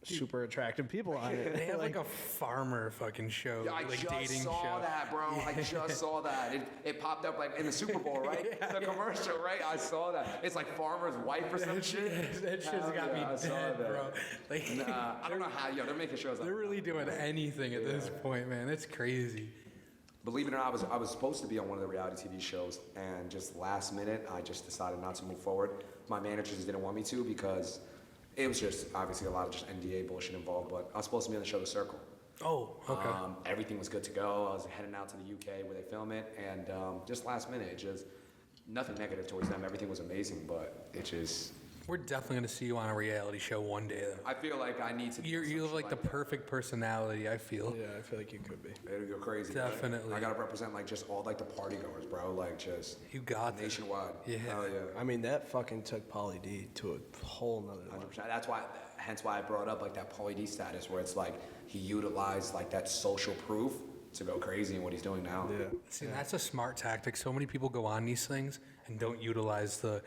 super attractive people on it. They have like a farmer fucking show, Yeah, I like just dating saw show. that, bro. I just saw that. It popped up like in the Super Bowl, right? The commercial, right? I saw that. It's like farmer's wife or some shit. That shit's Hell got me yeah, I saw dead, that. bro. Like, Nah, I don't know how. They're making shows. they're really doing anything at this point, man. It's crazy. Believe it or not, I was supposed to be on one of the reality TV shows, and just last minute, I just decided not to move forward. My managers didn't want me to because it was just obviously a lot of just NDA bullshit involved. But I was supposed to be on the show The Circle, Oh, okay. Everything was good to go. I was heading out to the UK where they film it, and just last minute, it just nothing negative towards them. Everything was amazing, but it just. We're definitely gonna see you on a reality show one day, though. I feel like I need to. You have like the perfect personality. I feel. Yeah, I feel like you could be. It'll go crazy. Definitely. Right? I gotta represent like just all like the party goers, bro. Like just. You got this. nationwide. Yeah. Hell yeah. I mean, that fucking took Pauly D to a whole nother level. 100%. That's why, hence why I brought up like that Pauly D status, where it's like he utilized like that social proof to go crazy in what he's doing now. Yeah. See, that's a smart tactic. So many people go on these things and don't utilize the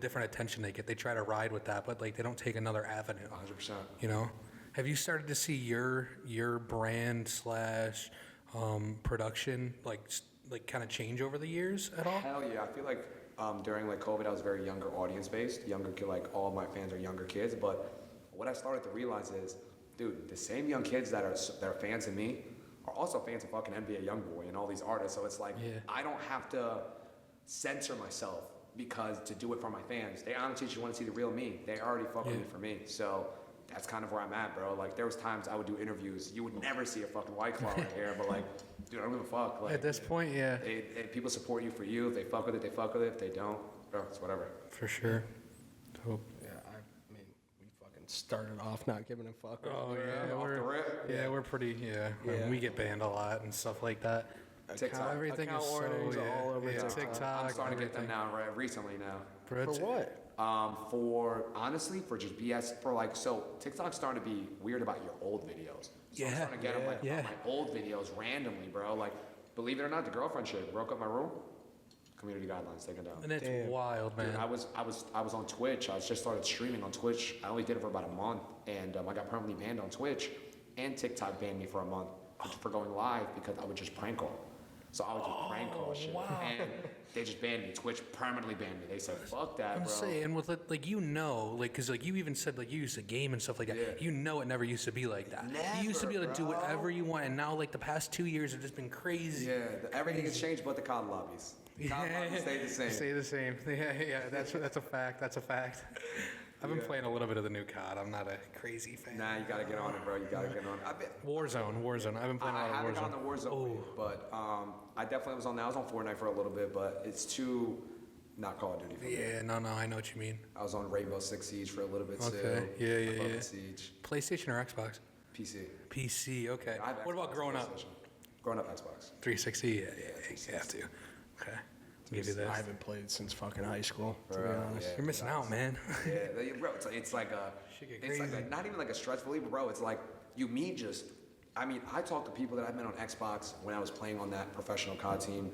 different attention they get. They try to ride with that, but like they don't take another avenue. 100%. You know, have you started to see your brand slash production like kind of change over the years at all? Hell yeah. I feel like during like COVID, I was very younger audience based. Like all of my fans are younger kids. But what I started to realize is, dude, the same young kids that are fans of me are also fans of fucking NBA YoungBoy and all these artists. So it's like, I don't have to censor myself because to do it for my fans. They honestly just want to see the real me. They already fuck with me for me. So that's kind of where I'm at, bro. Like there was times I would do interviews. You would never see a fucking White Claw right here, but like, dude, I don't give a fuck. Like, At this point, yeah. People support you for you. If they fuck with it, they fuck with it. If they don't, bro, it's whatever. For sure. Dope. Yeah, I mean, we fucking started off not giving a fuck. Oh Off the rip. we're pretty Yeah. We get banned a lot and stuff like that. TikTok. Everything Account is so warnings all over TikTok. I'm starting to get them everything. now, right? Recently now. Bro, For what? For just BS, for like, so TikTok's starting to be weird about your old videos. So I'm starting to get them like yeah. on my old videos randomly, bro. Like, believe it or not, the girlfriend shit broke up my room. Community guidelines taken down. And it's Damn. wild, man. Dude, I was on Twitch. I just started streaming on Twitch. I only did it for about a month, and I got permanently banned on Twitch, and TikTok banned me for a month for going live because I would just prank call. So I would just prank call shit, and they just banned me. Twitch permanently banned me. They said, "Fuck that, I'm bro." saying with like because like you even said like you used to game and stuff like that. Yeah. You know it never used to be like that. You used to be able to do Never, whatever you want, and now like the past 2 years have just been crazy. Yeah, everything has changed but the COD lobbies. COD lobbies stay the same. Stay the same. Yeah. That's a fact. That's a fact. I've been playing a little bit of the new COD. I'm not a crazy fan. Nah, you gotta get on it, bro. You gotta get on it. Warzone. I've been playing a I lot of haven't Warzone. gotten the Warzone, wave, but I definitely was on that. I was on Fortnite for a little bit, but it's too not Call of Duty for me. Yeah, no, I know what you mean. I was on Rainbow Six Siege for a little bit Okay, too. yeah. Fucking Siege. PlayStation or Xbox? PC. PC, okay. I have What about Xbox, growing up? PlayStation. Growing up Xbox. 360? Yeah, you have to. Okay. Give you this. I haven't played since fucking high school, to be Bro, honest. yeah. You're missing out, man. Yeah, bro, it's like a, Shit get it's like crazy. not even like a stressful leave, bro. It's like you meet just, I mean, I talk to people that I met on Xbox when I was playing on that professional COD team,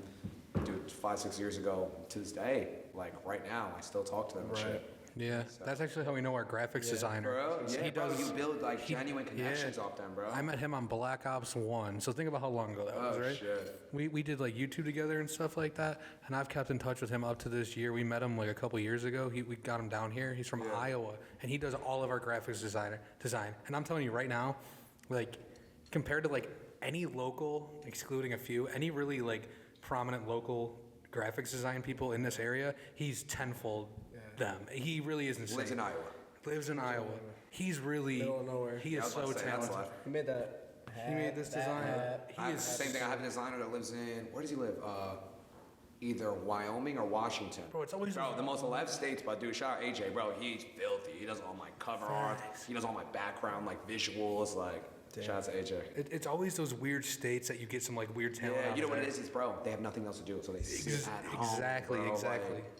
dude, 5-6 years ago. To this day, like right now, I still talk to them and shit. Yeah, that's actually how we know our graphics designer. Bro, yeah, He bro, does. you build like genuine connections off them, bro. I met him on Black Ops 1, so think about how long ago that was, right? Shit. We did like YouTube together and stuff like that, and I've kept in touch with him up to this year. We met him like a couple years ago. We got him down here. He's from Iowa, and he does all of our graphics design. And I'm telling you right now, like compared to like any local, excluding a few, any really like prominent local graphics design people in this area, he's tenfold them. He really is insane. Lives in Iowa. He's really, Middle of nowhere. he is so talented. He made that. He made this design. I have the same thing. I have a designer that lives in, where does he live? Either Wyoming or Washington. Bro, it's always the most left states, but dude, shout out AJ, bro. He's filthy. He does all my cover art. He does all my background, like visuals, like. Shout out to AJ. It's always those weird states that you get some like weird talent. Yeah, out you know of what there. it is, bro. They have nothing else to do, so they sit at home. Exactly, bro. exactly. Like,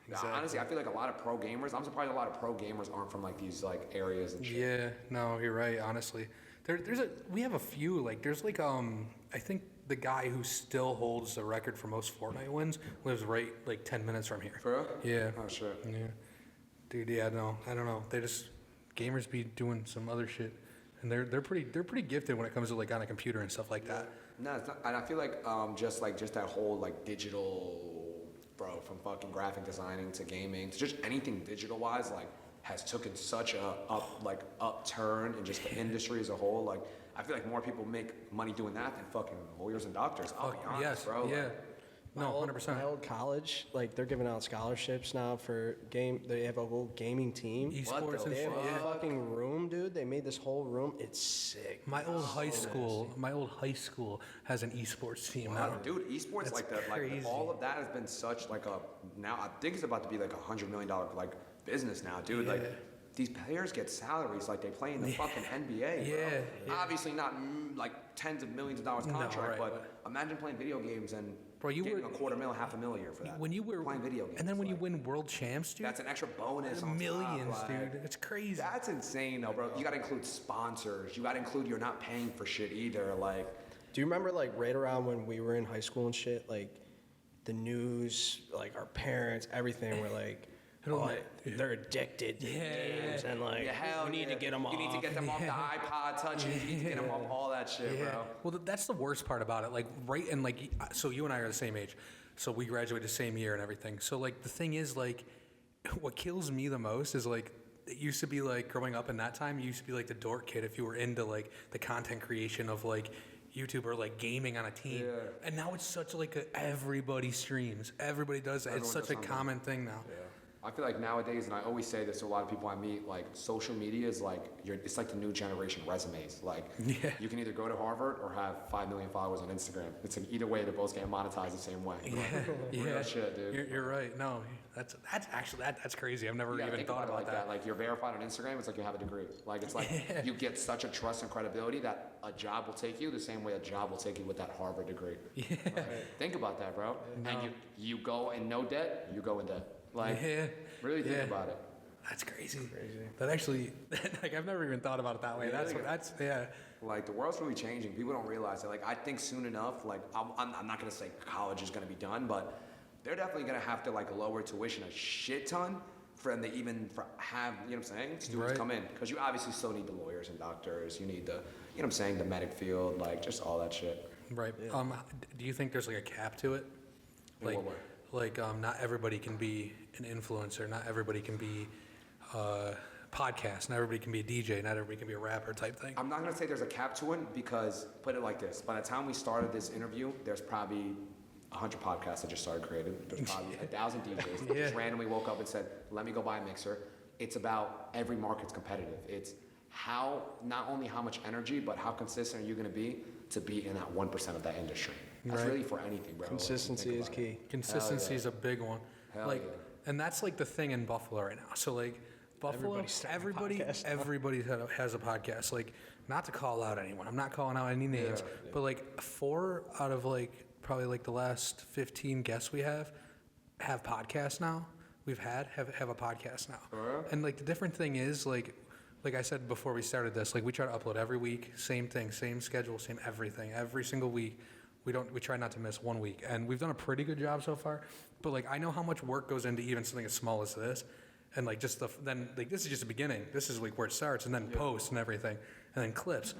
Exactly. honestly, I feel like a lot of pro gamers. I'm surprised a lot of pro gamers aren't from like these like areas and shit. Yeah, no, you're right. Honestly, we have a few. Like, there's like I think the guy who still holds the record for most Fortnite wins lives right like 10 minutes from here. For real? Yeah. Oh shit. Yeah. Dude, yeah, no, I don't know. They just gamers be doing some other shit, and they're pretty gifted when it comes to like on a computer and stuff like that. No, it's not, and I feel like just that whole like digital, bro, from fucking graphic designing to gaming to just anything digital wise, like has taken such a upturn in just the industry as a whole. Like I feel like more people make money doing that than fucking lawyers and doctors. I'll be honest, Yes, bro. yeah. No, 100%. My old college, like they're giving out scholarships now for game. They have a whole gaming team. Esports and They have shit. a fucking room, dude. They made this whole room. It's sick. My old high school has an esports team now. Dude, esports That's crazy. all of that has been such like a now I think it's about to be like $100 million like business now, dude. Yeah. Like these players get salaries like they play in the fucking NBA. Yeah, bro. Obviously not like tens of millions of dollars contract, right, but imagine playing video games and Bro, you getting were- $250,000, $500,000 a year for that. When you were playing video games, and then when you like, win world champs, dude, that's an extra bonus. On millions, top, like, dude. It's crazy. That's insane, though, bro. You got to include sponsors. You got to include you're not paying for shit either. Like, Do you remember like right around when we were in high school and shit, like the news, like our parents, everything were like, they're addicted to games and like we need to get them off. You need to get them off the iPod Touch. You need to get them off all that shit, bro. Well, that's the worst part about it. Like, right, and like, so you and I are the same age, so we graduated the same year and everything. So like, the thing is, like, what kills me the most is like, it used to be like growing up in that time. You used to be like the dork kid if you were into like the content creation of like YouTube or like gaming on a team. Yeah. And now it's such like everybody streams, everybody does that. It's Everyone such does a something. common thing now. Yeah. I feel like nowadays, and I always say this to a lot of people I meet, like social media is like it's like the new generation resumes. Like you can either go to Harvard or have 5 million followers on Instagram. It's like either way, they're both getting monetized the same way. Real shit, dude. You're right. No, that's actually that's crazy. I've never You gotta even think thought about it about like that. Like you're verified on Instagram, it's like you have a degree. Like it's like you get such a trust and credibility that a job will take you the same way a job will take you with that Harvard degree. Yeah. Like, think about that, bro. No. And you go in no debt, you go in debt. Like really think about it. That's crazy. That actually, like, I've never even thought about it that way. Yeah, Like the world's really changing. People don't realize it. Like I think soon enough, like I'm not gonna say college is gonna be done, but they're definitely gonna have to like lower tuition a shit ton for them to even have, you know what I'm saying, students Right. come in, because you obviously still need the lawyers and doctors. You need the, you know what I'm saying, the medic field, like just all that shit. Right. Do you think there's like a cap to it? In Like, what way? like not everybody can be an influencer. Not everybody can be podcast. Not everybody can be a DJ. Not everybody can be a rapper type thing. I'm not gonna say there's a cap to it because, put it like this, by the time we started this interview, there's probably 100 podcasts that just started creating. There's probably 1,000 DJs that just randomly woke up and said, let me go buy a mixer. It's about every market's competitive. It's how, not only how much energy, but how consistent are you gonna be to be in that 1% of that industry. That's Right. really for anything, bro. Consistency is key. Consistency is a big one. Hell like, yeah. and that's like the thing in Buffalo right now. So like, Buffalo, Everybody's starting a everybody podcast now. has a podcast. Like, not to call out anyone. I'm not calling out any names, but like 4 out of like probably like the last 15 guests we have podcasts now. Have a podcast now. And like the different thing is like I said before we started this, like we try to upload every week, same thing, same schedule, same everything, every single week. We try not to miss 1 week, and we've done a pretty good job so far. But like I know how much work goes into even something as small as this, and like just then like this is just the beginning. This is like where it starts, and then post and everything, and then clips.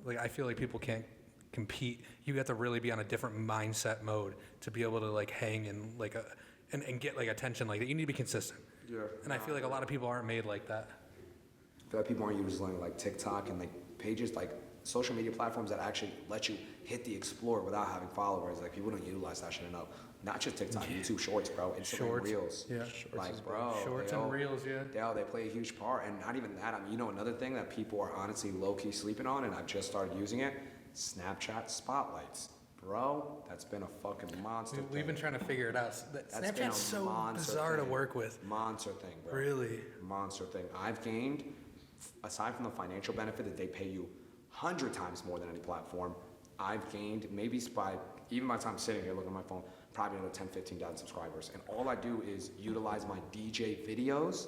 Like I feel like people can't compete. You have to really be on a different mindset mode to be able to like hang in like and get like attention like that. You need to be consistent. Yeah. And I feel like a lot of people aren't made like that. I feel like people aren't using like TikTok and like pages, like social media platforms that actually let you hit the explore without having followers. Like people don't utilize that shit enough. Not just TikTok, YouTube Shorts, bro. Instagram Shorts, Reels. yeah. Like, bro. Shorts and Reels, yeah. They play a huge part. And not even that. I mean, you know, another thing that people are honestly low-key sleeping on, and I've just started using it, Snapchat Spotlights. Bro, that's been a fucking monster We've been trying to figure it out. That's been a Snapchat's so monster bizarre to thing. work with. Monster thing, bro. Really? Monster thing. I've gained, aside from the financial benefit that they pay you 100 times more than any platform, I've gained maybe even by the time I'm sitting here looking at my phone, probably another 10, 15,000 subscribers. And all I do is utilize my DJ videos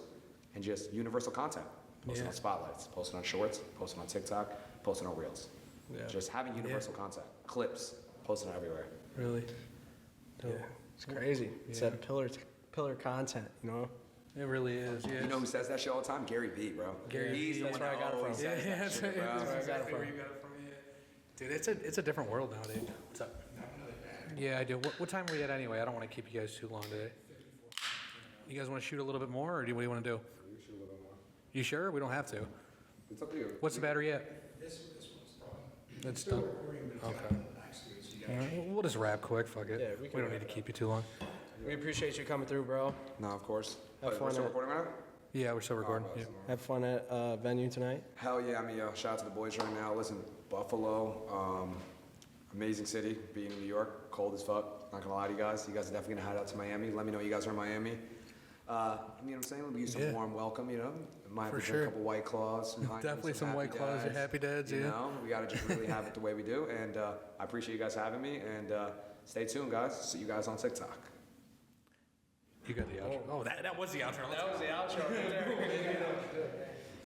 and just universal content. Posting on Spotlights, posting on Shorts, posting on TikTok, posting on Reels. Yeah. Just having universal content. Clips, posting everywhere. Really? Yeah, it's crazy. It's that pillar content, you know? It really is, yeah. You know who says that shit all the time? Gary Vee, bro. He's the that's one where I that got it always from. says that shit, bro. That's exactly where you got it from, yeah. Dude, it's a different world nowadays. What's up? Yeah, I do. What time are we at anyway? I don't want to keep you guys too long today. You guys want to shoot a little bit more, or what do you want to do? You sure? We don't have to. It's up to you. What's the battery at? This one's done. It's done. We're in Okay. the next week, so you We'll just wrap quick. Fuck it. Yeah, we we can don't need to keep you too long. We appreciate you coming through, bro. No, of course. Have fun We're still at- recording right now? Yeah, we're still recording. Yeah. Have fun at venue tonight. Hell yeah, I mean, shout out to the boys right now. Listen, Buffalo, amazing city, being in New York, cold as fuck. Not gonna lie to you guys. You guys are definitely gonna head out to Miami. Let me know you guys are in Miami. You know what I'm saying? We'll give you some Yeah. warm welcome, you know. Might have For to drink sure. a couple White Claws. Some Heinekens, Definitely some White Claws, your Happy Dads, You yeah. know, we gotta just really have it the way we do. And I appreciate you guys having me. And stay tuned, guys. See you guys on TikTok. You got the outro. Oh, that was the outro. That was the outro right there.